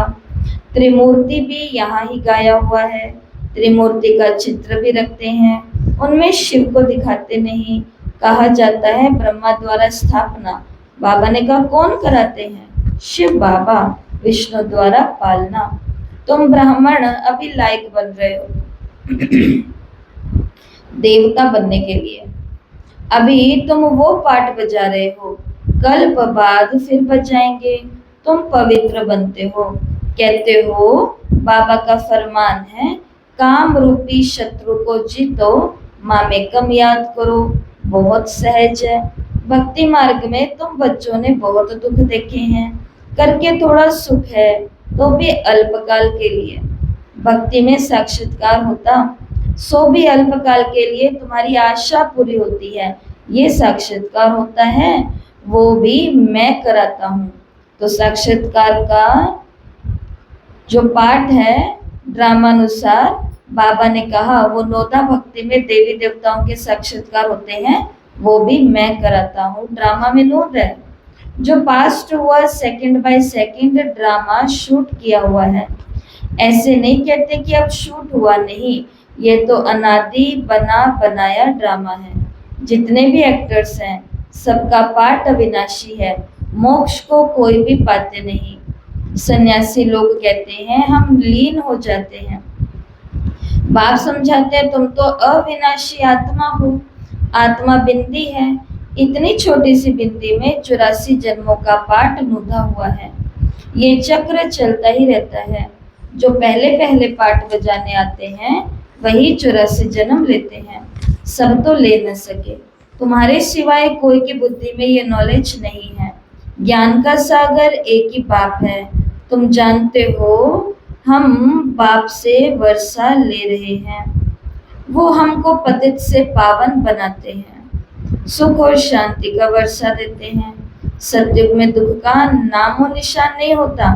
त्रिमूर्ति भी यहाँ ही गाया हुआ है, त्रिमूर्ति का चित्र भी रखते हैं, उनमें शिव को दिखाते नहीं। कहा जाता है ब्रह्मा द्वारा स्थापना, बाबा ने कहा कौन कराते हैं, शिव बाबा। विष्णु द्वारा पालना। तुम ब्राह्मण अभी लायक बन रहे हो देवता बनने के लिए, अभी तुम वो पाठ बजा रहे हो, कल्प बाद फिर बजाएंगे, तुम पवित्र बनते हो। कहते हो बाबा का फरमान है काम रूपी शत्रु को जीतो, माँ में कम याद करो। बहुत सहज है। भक्ति मार्ग में तुम बच्चों ने बहुत दुख देखे हैं, करके थोड़ा सुख है तो भी अल्पकाल के लिए। भक्ति में साक्षात्कार होता सो भी अल्पकाल के लिए, तुम्हारी आशा पूरी होती है, ये साक्षात्कार होता है, वो भी मैं कराता हूँ। तो साक्षात्कार का जो पाठ है ड्रामानुसार बाबा ने कहा वो नोदा भक्ति में देवी देवताओं के साक्षात्कार होते हैं, वो भी मैं कराता हूँ। ड्रामा में नोद है, जो पास्ट हुआ second by second drama shoot किया हुआ है। ऐसे नहीं कहते कि अब शूट हुआ, नहीं, ये तो अनादि बना बनाया ड्रामा है। जितने भी एक्टर्स हैं सबका पाठ अविनाशी है, मोक्ष को कोई भी पाते नहीं। सन्यासी लोग कहते हैं हम लीन हो जाते हैं, बाप समझाते हैं तुम तो अविनाशी आत्मा हो, आत्मा बिंदी है, इतनी छोटी सी बिंदी में 84 जन्मों का पाठ नुधा हुआ है। ये चक्र चलता ही रहता है। जो पहले पहले पाठ बजाने आते हैं वही 84 जन्म लेते हैं, सब तो ले न सके। तुम्हारे सिवाय कोई की बुद्धि में ये नॉलेज नहीं है। ज्ञान का सागर एक ही बाप है। तुम जानते हो हम बाप से वर्षा ले रहे हैं, वो हमको पतित से पावन बनाते हैं, सुख और शांति का वर्षा देते हैं। सतयुग में दुख का नामो निशान नहीं होता।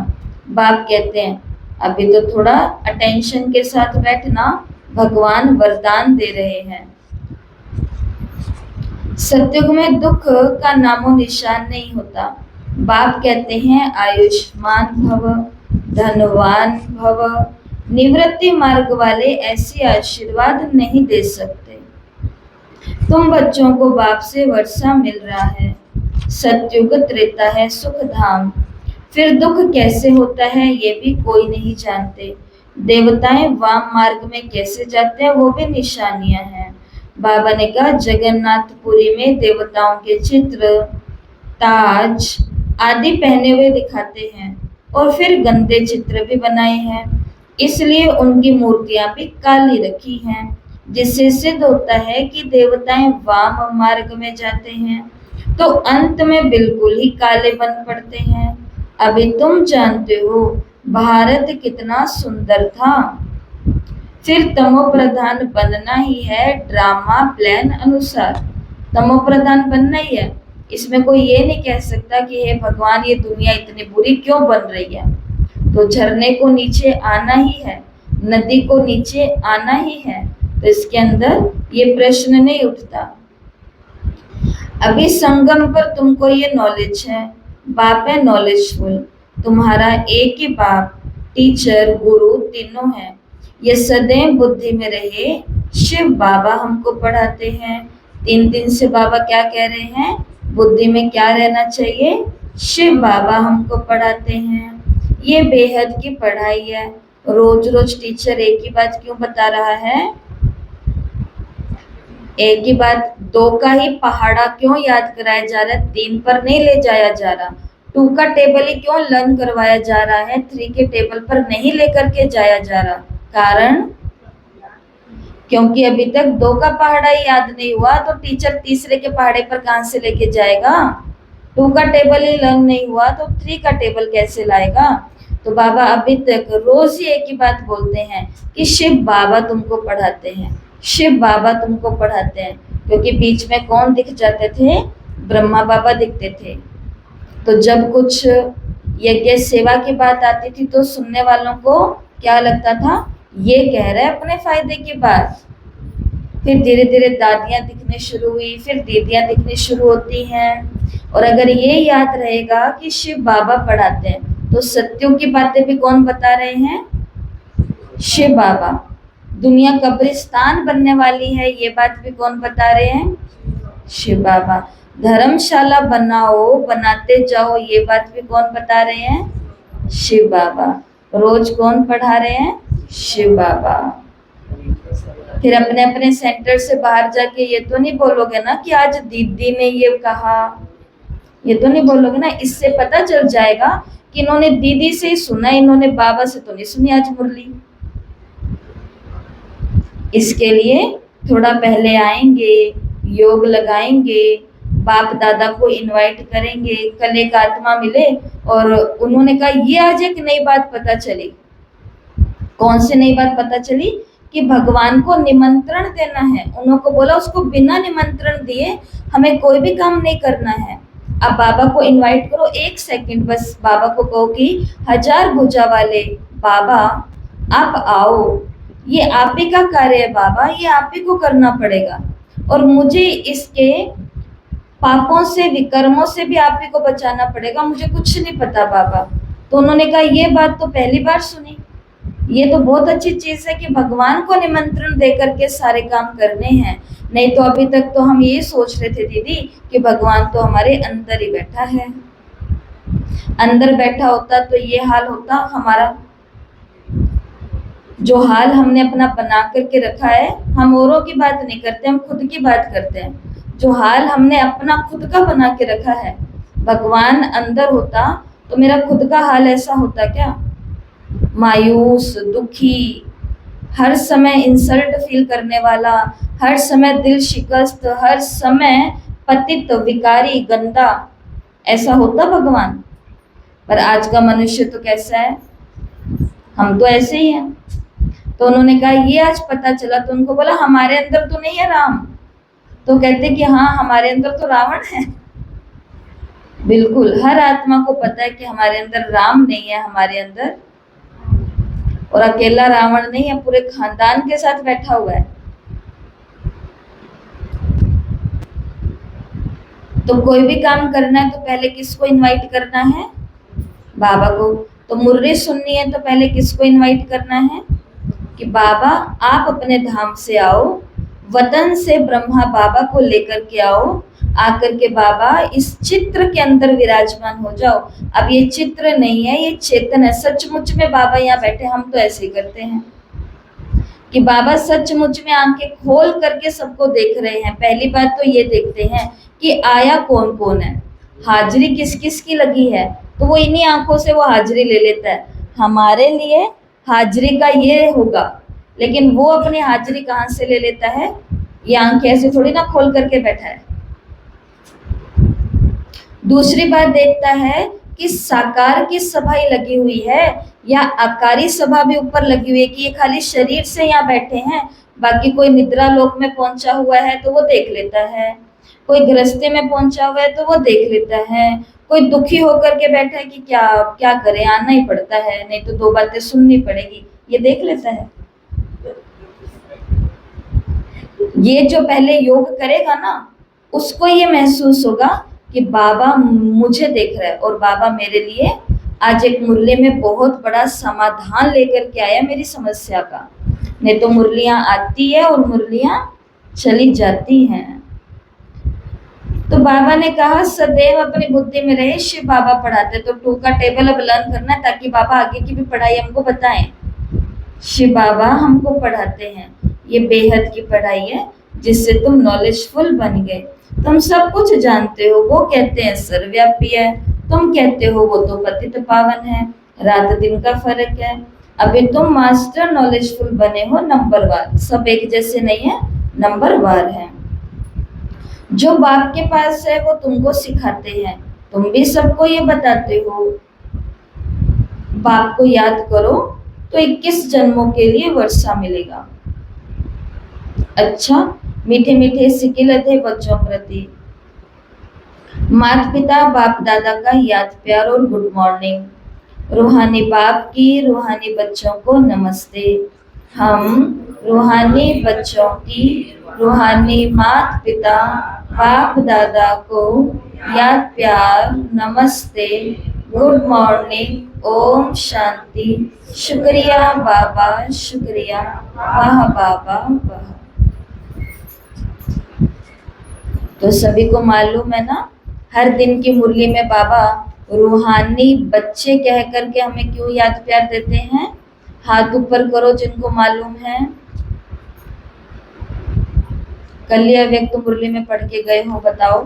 बाप कहते हैं अभी तो थोड़ा अटेंशन के साथ बैठना, भगवान वरदान दे रहे हैं। सतयुग में दुख का नामो निशान नहीं होता। बाप कहते हैं आयुष्मान भव, धनवान भव। निवृत्ति मार्ग वाले ऐसी आशीर्वाद नहीं दे सकते। तुम बच्चों को बाप से वर्षा मिल रहा है। सतयुग त्रेता है सुख धाम, फिर दुख कैसे होता है ये भी कोई नहीं जानते। देवताएं वाम मार्ग में कैसे जाते हैं वो भी निशानियां हैं। बाबा ने कहा जगन्नाथपुरी में देवताओं के चित्र, ताज आदि पहने हुए दिखाते हैं और फिर गंदे चित्र भी बनाए हैं, इसलिए उनकी मूर्तियां भी काली रखी हैं। जिससे सिद्ध होता है कि देवताएं वाम मार्ग में जाते हैं तो अंत में बिल्कुल ही काले बन पड़ते हैं। अभी तुम जानते हो भारत कितना सुंदर था, फिर तमो प्रधान बनना ही है ड्रामा प्लान अनुसार। तमो प्रधान बनना ही है, इसमें कोई ये नहीं कह सकता कि हे भगवान ये दुनिया इतनी बुरी क्यों बन रही है। तो झरने को नीचे आना ही है, नदी को नीचे आना ही है, तो इसके अंदर ये प्रश्न नहीं उठता। अभी संगम पर तुमको ये नॉलेज है, बाप है नॉलेजफुल, तुम्हारा एक ही बाप टीचर गुरु तीनों है। ये सदैव बुद्धि में रहे। शिव बाबा हमको पढ़ाते हैं। 3 दिन से बाबा क्या कह रहे हैं, बुद्धि में क्या रहना चाहिए, शिव बाबा हमको पढ़ाते हैं। ये बेहद की पढ़ाई है। रोज रोज टीचर एक ही बात क्यों बता रहा है, एक ही बात, 2 का ही पहाड़ा क्यों याद कराया जा रहा है, 3 पर नहीं ले जाया जा रहा। 2 का टेबल ही क्यों लर्न करवाया जा रहा है, 3 के टेबल पर नहीं लेकर के जाया जा रहा। कारण क्योंकि अभी तक 2 का पहाड़ा ही याद नहीं हुआ, तो टीचर तीसरे के पहाड़े पर कहां से लेके जाएगा। 2 का टेबल ही लर्न नहीं हुआ तो 3 का टेबल कैसे लाएगा। तो बाबा अभी तक रोज ही एक ही बात बोलते हैं कि शिव बाबा तुमको पढ़ाते हैं, शिव बाबा तुमको पढ़ाते हैं। क्योंकि बीच में कौन दिख जाते थे, ब्रह्मा बाबा दिखते थे। तो जब कुछ यज्ञ सेवा की बात आती थी तो सुनने वालों को क्या लगता था, ये कह रहे हैं अपने फायदे की बात। फिर धीरे धीरे दादियां दिखने शुरू हुई, फिर दीदियां दिखनी शुरू होती हैं। और अगर ये याद रहेगा कि शिव बाबा पढ़ाते हैं तो सत्यों की बातें भी कौन बता रहे हैं, शिव बाबा। दुनिया कब्रिस्तान बनने वाली है ये बात भी कौन बता रहे हैं, शिव बाबा। धर्मशाला बनाओ, बनाते जाओ ये बात भी कौन बता रहे हैं, शिव बाबा। रोज कौन पढ़ा रहे हैं, शिव बाबा। फिर अपने अपने सेंटर से बाहर जाके ये तो नहीं बोलोगे ना कि आज दीदी ने ये कहा, ये तो नहीं बोलोगे ना। इससे पता चल जाएगा कि इन्होंने दीदी से ही सुना, इन्होंने बाबा से तो नहीं सुनी आज मुरली। इसके लिए थोड़ा पहले आएंगे, योग लगाएंगे, बाप दादा को इनवाइट करेंगे। कल एक आत्मा मिले और उन्होंने कहा ये आज एक नई बात पता चली। कौन सी नई बात पता चली, कि भगवान को निमंत्रण देना है। उन्होंने बोला उसको बिना निमंत्रण दिए हमें कोई भी काम नहीं करना है। अब बाबा को इनवाइट करो, 1 सेकंड बस बाबा को कहो कि 1000 भुजा वाले बाबा आप आओ, ये आप ही का कार्य है बाबा, ये आप ही को करना पड़ेगा और मुझे इसके पापों से विकर्मों से भी आप ही को बचाना पड़ेगा, मुझे कुछ नहीं पता बाबा। तो उन्होंने कहा ये बात तो पहली बार सुनी, ये तो बहुत अच्छी चीज है कि भगवान को निमंत्रण दे करके सारे काम करने हैं। नहीं तो अभी तक तो हम ये सोच रहे थे दीदी कि भगवान तो हमारे अंदर ही बैठा है। अंदर बैठा होता तो ये हाल होता हमारा। जो हाल हमने अपना बना करके रखा है, हम औरों की बात नहीं करते, हम खुद की बात करते हैं। जो हाल हमने अपना खुद का बना के रखा है, भगवान अंदर होता तो मेरा खुद का हाल ऐसा होता क्या, मायूस, दुखी, हर समय इंसल्ट फील करने वाला, हर समय दिल शिकस्त, हर समय पतित, विकारी, गंदा, ऐसा होता भगवान। पर आज का मनुष्य तो कैसा है, हम तो ऐसे ही हैं। तो उन्होंने कहा ये आज पता चला, तो उनको बोला हमारे अंदर तो नहीं है राम। तो कहते कि हाँ हमारे अंदर तो रावण है। बिल्कुल, हर आत्मा को पता है कि हमारे अंदर राम नहीं है, हमारे अंदर, और अकेला रावण नहीं है, पूरे खानदान के साथ बैठा हुआ है। तो कोई भी काम करना है तो पहले किसको इनवाइट करना है, बाबा को। तो मुर्री सुननी है तो पहले किसको इनवाइट करना है, कि बाबा आप अपने धाम से आओ, वतन से ब्रह्मा बाबा को लेकर के आओ, आकर के बाबा इस चित्र के अंदर विराजमान हो जाओ। अब ये चित्र नहीं है, ये चेतन है। सचमुच में बाबा यहाँ बैठे, हम तो ऐसे ही करते हैं कि बाबा सचमुच में आंखें खोल करके सबको देख रहे हैं। पहली बात तो ये देखते हैं कि आया कौन कौन है, हाजिरी किस किस की लगी है, तो वो इन्हीं आंखों से वो हाजिरी ले लेता है। हमारे लिए हाजिरी का ये होगा लेकिन वो अपनी हाजिरी कहाँ से ले लेता है? ये आंखें ऐसे थोड़ी ना खोल करके बैठा है। दूसरी बात देखता है कि साकार की सभा ही लगी हुई है या आकारी सभा भी ऊपर लगी हुई है, कि ये खाली शरीर से यहाँ बैठे हैं, बाकी कोई निद्रा लोक में पहुंचा हुआ है तो वो देख लेता है, कोई गृहस्थी में पहुंचा हुआ है तो वो देख लेता है, कोई दुखी होकर के बैठा है कि क्या क्या करे, आना ही पड़ता है, नहीं तो दो बातें सुननी पड़ेगी, ये देख लेता है। ये जो पहले योग करेगा ना, उसको ये महसूस होगा कि बाबा मुझे देख रहा है और बाबा मेरे लिए आज एक मुरली में बहुत बड़ा समाधान लेकर के आया मेरी समस्या का। नहीं तो मुरलियां आती है और मुरलियां चली जाती हैं। तो बाबा ने कहा सदैव अपनी बुद्धि में रहे शिव बाबा पढ़ाते, तो 2 का टेबल अब लर्न करना है ताकि बाबा आगे की भी पढ़ाई हमको बताएं। शिव बाबा हमको पढ़ाते हैं, ये बेहद की पढ़ाई है जिससे तुम नॉलेजफुल बन गए, तुम सब कुछ जानते हो। वो कहते हैं सर्वव्यापी है, तुम कहते हो वो तो पतित पावन है, रात दिन का फर्क है। अभी तुम मास्टर नॉलेजफुल बने हो नंबरवार, सब एक जैसे नहीं है, नंबरवार है। जो बाप के पास है वो तुमको सिखाते हैं, तुम भी सबको ये बताते हो। बाप को याद करो तो 21 जन्मों के लिए वर्षा मिलेगा। अच्छा, मीठे मीठे सिकिल थे बच्चों प्रति। माता पिता बाप दादा का याद प्यार और गुड मॉर्निंग। रूहानी बाप की रूहानी बच्चों को नमस्ते। हम रूहानी बच्चों की रूहानी माता पिता बाप दादा को याद प्यार नमस्ते, गुड मॉर्निंग, ओम शांति, शुक्रिया बाबा, शुक्रिया, वाह बाबा वाह। तो सभी को मालूम है ना, हर दिन की मुरली में बाबा रूहानी बच्चे कह करके हमें क्यों याद प्यार देते हैं? हाथ ऊपर करो जिनको मालूम है। कल ये व्यक्त मुरली में पढ़ के गए हो, बताओ।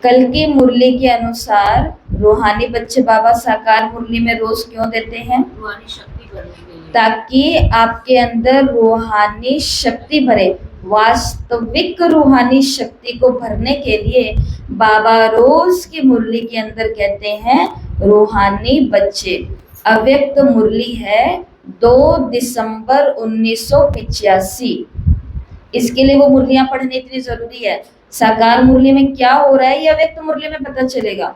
कल की मुरली के अनुसार रूहानी बच्चे बाबा साकार मुरली में रोज क्यों देते हैं? रूहानी शक्ति भरने के लिए, ताकि आपके अंदर रूहानी शक्ति भरे। वास्तविक रूहानी शक्ति को भरने के लिए बाबा रोज की मुरली के अंदर कहते हैं रूहानी बच्चे। अव्यक्त मुरली है 2 दिसंबर 1985। इसके लिए वो मुरलियां पढ़नी इतनी जरूरी है। साकार मुरली में क्या हो रहा है ये अव्यक्त मुरली में पता चलेगा।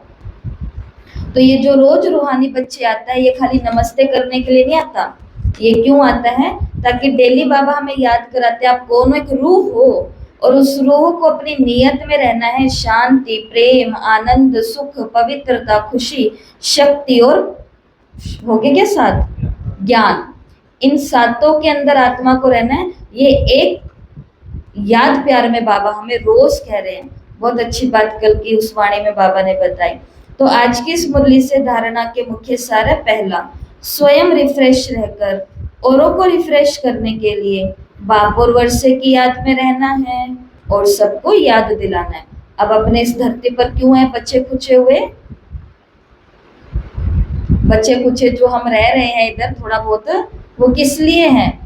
तो ये जो रोज रूहानी बच्चे आता है, ये खाली नमस्ते करने के लिए नहीं आता। ये क्यों आता है? ताकि डेली बाबा हमें याद कराते हैं आप कौन एक रूह हो और उस रूह को अपनी नियत में रहना है। शांति, प्रेम, आनंद, सुख, पवित्रता, खुशी, शक्ति और हो गया क्या 7? ज्ञान। इन 7 के अंदर आत्मा को रहना है। ये एक याद प्यार में बाबा हमें रोज कह रहे हैं। बहुत अच्छी बात कल की उस वाणी में बाबा ने बताई। तो आज की इस मुरली से धारणा के मुख्य सार है। पहला, स्वयं रिफ्रेश रहकर औरों को रिफ्रेश करने के लिए बाप और वर्षे की याद में रहना है और सबको याद दिलाना है। अब अपने इस धरती पर क्यों है बच्चे खुचे हुए? बच्चे कुछ जो हम रह रहे हैं इधर थोड़ा बहुत, वो किस लिए हैं?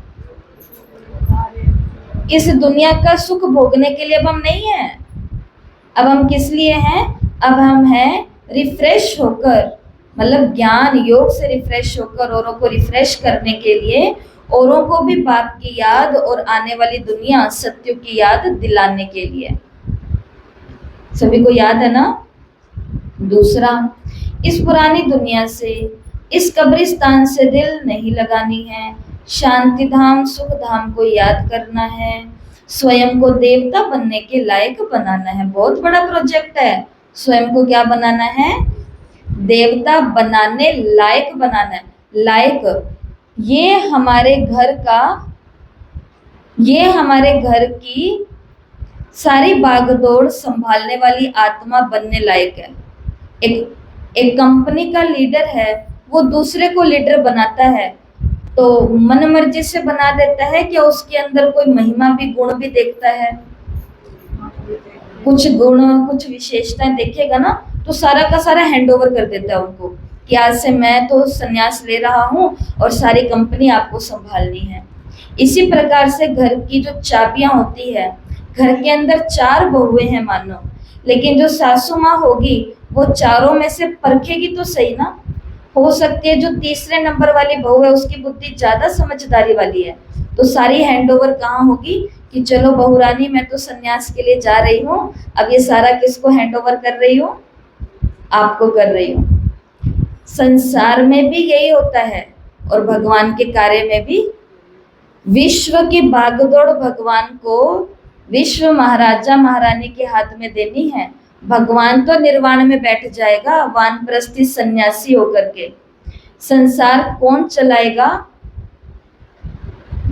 इस दुनिया का सुख भोगने के लिए अब हम नहीं हैं। अब हम किस लिए हैं? अब हम हैं रिफ्रेश होकर, मतलब ज्ञान योग से रिफ्रेश होकर औरों को रिफ्रेश करने के लिए, औरों को भी बाप की याद और आने वाली दुनिया सत्य की याद दिलाने के लिए। सभी को याद है ना? दूसरा, इस पुरानी दुनिया से, इस कब्रिस्तान से दिल नहीं लगानी है। शांति धाम, सुख धाम को याद करना है। स्वयं को देवता बनने के लायक बनाना है। बहुत बड़ा प्रोजेक्ट है। स्वयं को क्या बनाना है? देवता बनाने लायक बनाना है। लायक, ये हमारे घर की सारी भागदौड़ संभालने वाली आत्मा बनने लायक है। एक कंपनी का लीडर है, वो दूसरे को लीडर बनाता है तो मन मर्जी से बना देता है, क्या उसके अंदर कोई महिमा भी गुण भी देखता है? कुछ गुण कुछ विशेषताएं देखेगा ना, तो सारा का सारा हैंड ओवर कर देता है उनको कि आज से मैं तो संन्यास ले रहा हूँ और सारी कंपनी आपको संभालनी है। इसी प्रकार से घर की जो चाबियां होती है, घर के अंदर 4 बहुएं हैं मानो, लेकिन जो सासू माँ होगी वो चारों में से परखेगी तो सही ना। हो सकती है जो तीसरे नंबर वाली बहू है उसकी बुद्धि ज्यादा समझदारी वाली है, तो सारी हैंड ओवर कहाँ होगी कि चलो बहू रानी मैं तो संन्यास के लिए जा रही हूँ, अब ये सारा किसको हैंड ओवर कर रही हूँ, आपको कर रही हूँ। संसार में भी यही होता है और भगवान के कार्य में भी। विश्व की भागदौड़ भगवान को विश्व महाराजा महारानी के हाथ में देनी है। भगवान तो निर्वाण में बैठ जाएगा वानप्रस्थी सन्यासी होकर के। संसार कौन चलाएगा?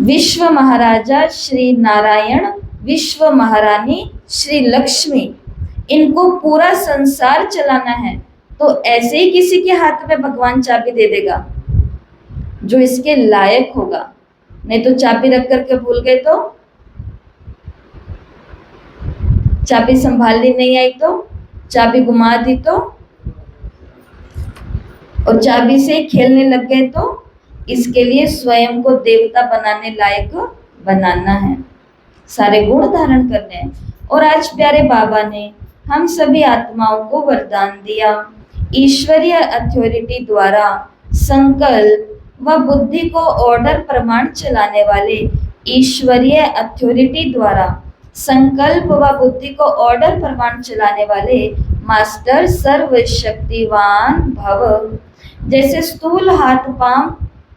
विश्व महाराजा श्री नारायण, विश्व महारानी श्री लक्ष्मी, इनको पूरा संसार चलाना है। तो ऐसे ही किसी के हाथ में भगवान चाबी दे देगा जो इसके लायक होगा। नहीं तो चाबी रख करके भूल गए तो, चाबी संभालनी नहीं आई तो, चाबी घुमा दी तो, और चाबी से खेलने लग गए तो, इसके लिए स्वयं को देवता बनाने लायक बनाना है, सारे गुण धारण करने हैं। और आज प्यारे बाबा ने हम सभी आत्माओं को वरदान दिया, ईश्वरीय अथॉरिटी द्वारा संकल्प व बुद्धि को ऑर्डर प्रमाण चलाने वाले, ईश्वरीय अथॉरिटी द्वारा संकल्प व बुद्धि को ऑर्डर प्रमाण चलाने वाले मास्टर सर्वशक्तिवान भव। जैसे स्थूल हाथ पांव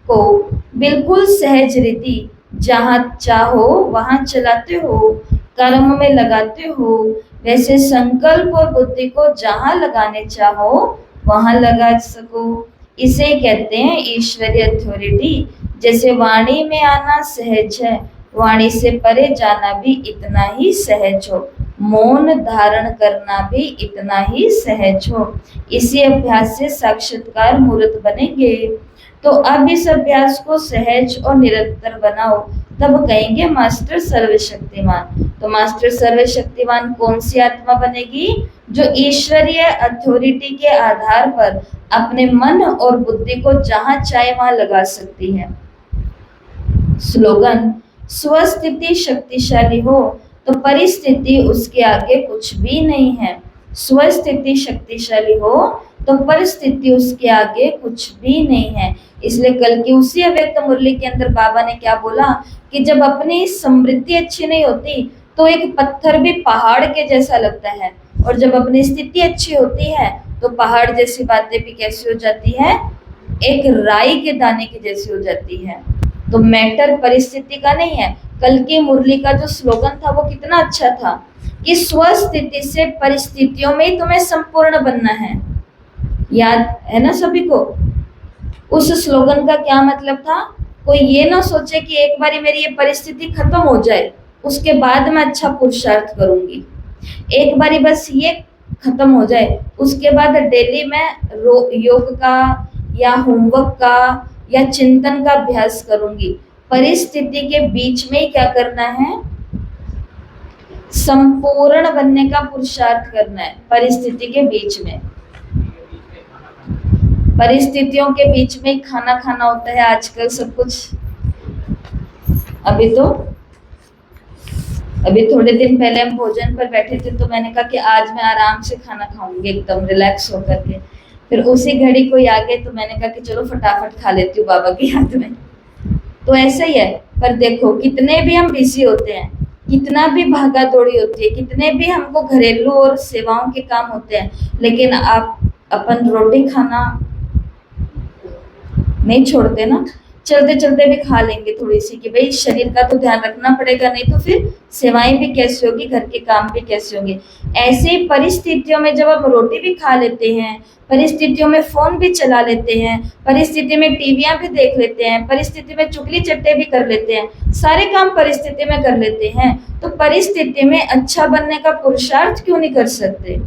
को बिल्कुल सहज रीति जहाँ चाहो वहां चलाते हो, कर्म में लगाते हो, वैसे संकल्प और बुद्धि को जहाँ लगाने चाहो वहां लगा सको। इसे कहते हैं ईश्वरीय अथॉरिटी। जैसे वाणी में आना सहज है, वाणी से परे जाना भी इतना ही सहज हो, मौन धारण करना भी इतना ही सहज हो। इसी अभ्यास से साक्षात्कार मूर्त बनेंगे। तो अब इस अभ्यास को सहज और निरंतर बनाओ, तब कहेंगे मास्टर सर्वशक्तिमान। तो मास्टर सर्वशक्तिमान कौन सी आत्मा बनेगी? जो ईश्वरीय अथॉरिटी के आधार पर अपने मन और बुद्धि को जहां चाहे वहां लगा सकती है। स्लोगन, स्वस्थिति शक्तिशाली हो तो परिस्थिति उसके आगे कुछ भी नहीं है। स्वस्थिति शक्तिशाली हो तो परिस्थिति उसके आगे कुछ भी नहीं है। इसलिए कल की उसी अव्यक्त मुरली के अंदर बाबा ने क्या बोला कि जब अपनी समृद्धि अच्छी नहीं होती तो एक पत्थर भी पहाड़ के जैसा लगता है, और जब अपनी स्थिति अच्छी होती है तो पहाड़ जैसी बातें भी कैसी हो जाती है? एक राई के दाने की जैसी हो जाती है। तो मैटर परिस्थिति का नहीं है। कल की मुरली का जो स्लोगन था वो कितना अच्छा था कि स्वस्थिति से परिस्थितियों में ही तुम्हें संपूर्ण बनना है। याद है ना सभी को? उस स्लोगन का क्या मतलब था? कोई ये ना सोचे कि एक बारी मेरी ये परिस्थिति खत्म हो जाए उसके बाद मैं अच्छा पुरुषार्थ करूंगी, एक बारी बस ये खत्म हो जाए उसके बाद डेली मैं योग का या होमवर्क का या चिंतन का अभ्यास करूंगी। परिस्थिति के बीच में ही क्या करना है? संपूर्ण बनने का पुरुषार्थ करना है। परिस्थिति के बीच में, परिस्थितियों के बीच में खाना खाना होता है आजकल सब कुछ। अभी थोड़े दिन पहले हम भोजन पर बैठे थे तो मैंने कहा कि आज मैं आराम से खाना खाऊंगी एकदम रिलैक्स होकर के। फिर उसी घड़ी कोई आ गए तो मैंने कहा कि चलो फटाफट खा लेती हूँ बाबा के हाथ में। तो ऐसा ही है। पर देखो कितने भी हम बिजी होते हैं, कितना भी भागा दौड़ी होती है, कितने भी हमको घरेलू और सेवाओं के काम होते हैं, लेकिन आप अपन रोटी खाना नहीं छोड़ते ना। चलते चलते भी खा लेंगे थोड़ी सी कि भाई शरीर का तो ध्यान रखना पड़ेगा, नहीं तो फिर सेवाएं भी कैसे होगी, घर के काम भी कैसे होंगे। ऐसे परिस्थितियों में जब हम रोटी भी खा लेते हैं, परिस्थितियों में फोन भी चला लेते हैं, परिस्थिति में टीवियां भी देख लेते हैं, परिस्थिति में चुगली चट्टे भी कर लेते हैं, सारे काम परिस्थिति में कर लेते हैं, तो परिस्थिति में अच्छा बनने का पुरुषार्थ क्यों नहीं कर सकते?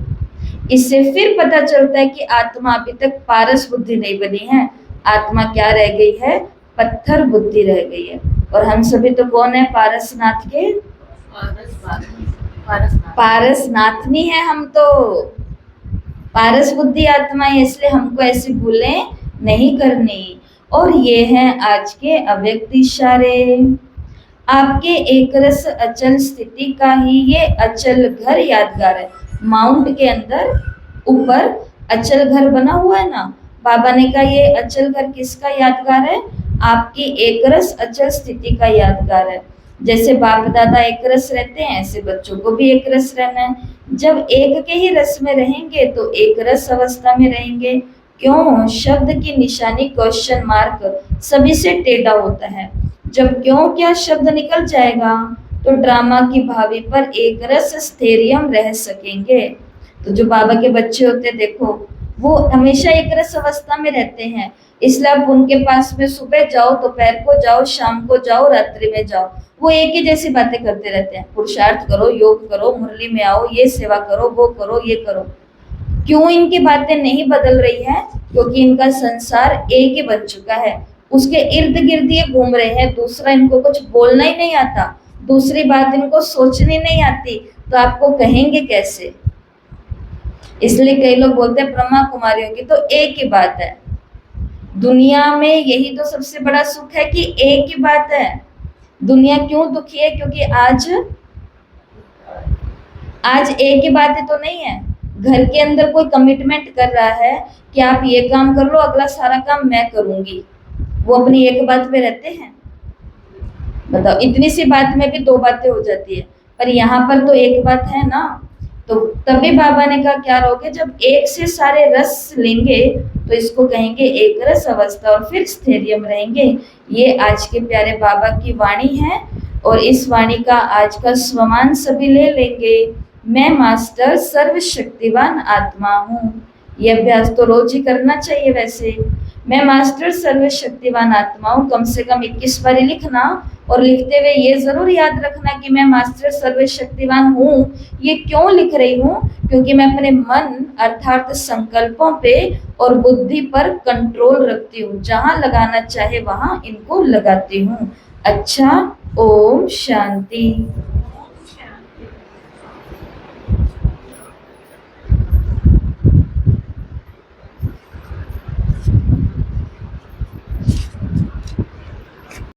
इससे फिर पता चलता है कि आत्मा अभी तक पारस बुद्धि नहीं बनी है। आत्मा क्या रह गई है? पत्थर बुद्धि रह गई है। और हम सभी तो कौन है? पारसनाथ के पारसनाथ। पारसनाथनी है हम तो, पारस बुद्धि आत्मा है, इसलिए हमको ऐसी भूलें नहीं करनी। और ये हैं आज के अव्यक्त इशारे। आपके एक रस अचल स्थिति का ही ये अचल घर यादगार है। माउंट के अंदर ऊपर अचल घर बना हुआ है ना, बाबा ने कहा ये अचल घर किसका यादगार है? आपकी एक रस अचल स्थिति का यादगार है। जैसे बाप दादा एक रस रहते हैं, ऐसे बच्चों को भी एक रस रहना है। जब एक के ही रस में रहेंगे तो एक रस अवस्था में रहेंगे। क्यों? शब्द की निशानी क्वेश्चन मार्क सभी से टेढ़ा होता है। जब क्यों क्या शब्द निकल जाएगा तो ड्रामा की भावी पर एक रस स्थैर्यम रह सकेंगे। तो जो बाबा के बच्चे होते हैं देखो, वो हमेशा एक रस अवस्था में रहते हैं, इसलिए आप उनके पास में सुबह जाओ, दोपहर को जाओ, शाम को जाओ, रात्रि में जाओ, वो एक ही जैसी बातें करते रहते हैं। पुरुषार्थ करो, योग करो, मुरली में आओ, ये सेवा करो, वो करो, ये करो। क्यों इनकी बातें नहीं बदल रही है? क्योंकि इनका संसार एक ही बन चुका है, उसके इर्द गिर्द ये घूम रहे हैं। दूसरा इनको कुछ बोलना ही नहीं आता, दूसरी बात इनको सोचनी नहीं आती, तो आपको कहेंगे कैसे? इसलिए कई लोग बोलते हैं ब्रह्मा कुमारियों की तो एक ही बात है। दुनिया में यही तो सबसे बड़ा सुख है कि एक ही बात है। दुनिया क्यों दुखी है? क्योंकि आज एक ही बातें तो नहीं है। घर के अंदर कोई कमिटमेंट कर रहा है कि आप ये काम कर लो, अगला सारा काम मैं करूंगी, वो अपनी एक बात पे रहते हैं। बताओ, इतनी सी बात में भी दो बातें हो जाती है, पर यहाँ पर तो एक बात है ना। तो तभी बाबा ने कहा क्या रहोगे? जब एक से सारे रस लेंगे तो इसको कहेंगे एक रस अवस्था, और फिर स्थैर्य में रहेंगे। ये आज के प्यारे बाबा की वाणी है, और इस वाणी का आज का स्वमान सभी ले लेंगे। मैं मास्टर सर्वशक्तिवान आत्मा हूँ। ये अभ्यास तो रोज ही करना चाहिए वैसे। मैं मास्टर सर्वशक्तिवान आत्मा हूँ, कम से कम 21 बार लिखना, और लिखते हुए ये जरूर याद रखना कि मैं मास्टर सर्वशक्तिवान हूँ। ये क्यों लिख रही हूँ? क्योंकि मैं अपने मन अर्थात संकल्पों पे और बुद्धि पर कंट्रोल रखती हूँ। जहाँ लगाना चाहे वहाँ इनको लगाती हूँ। अच्छा, ओम शांति।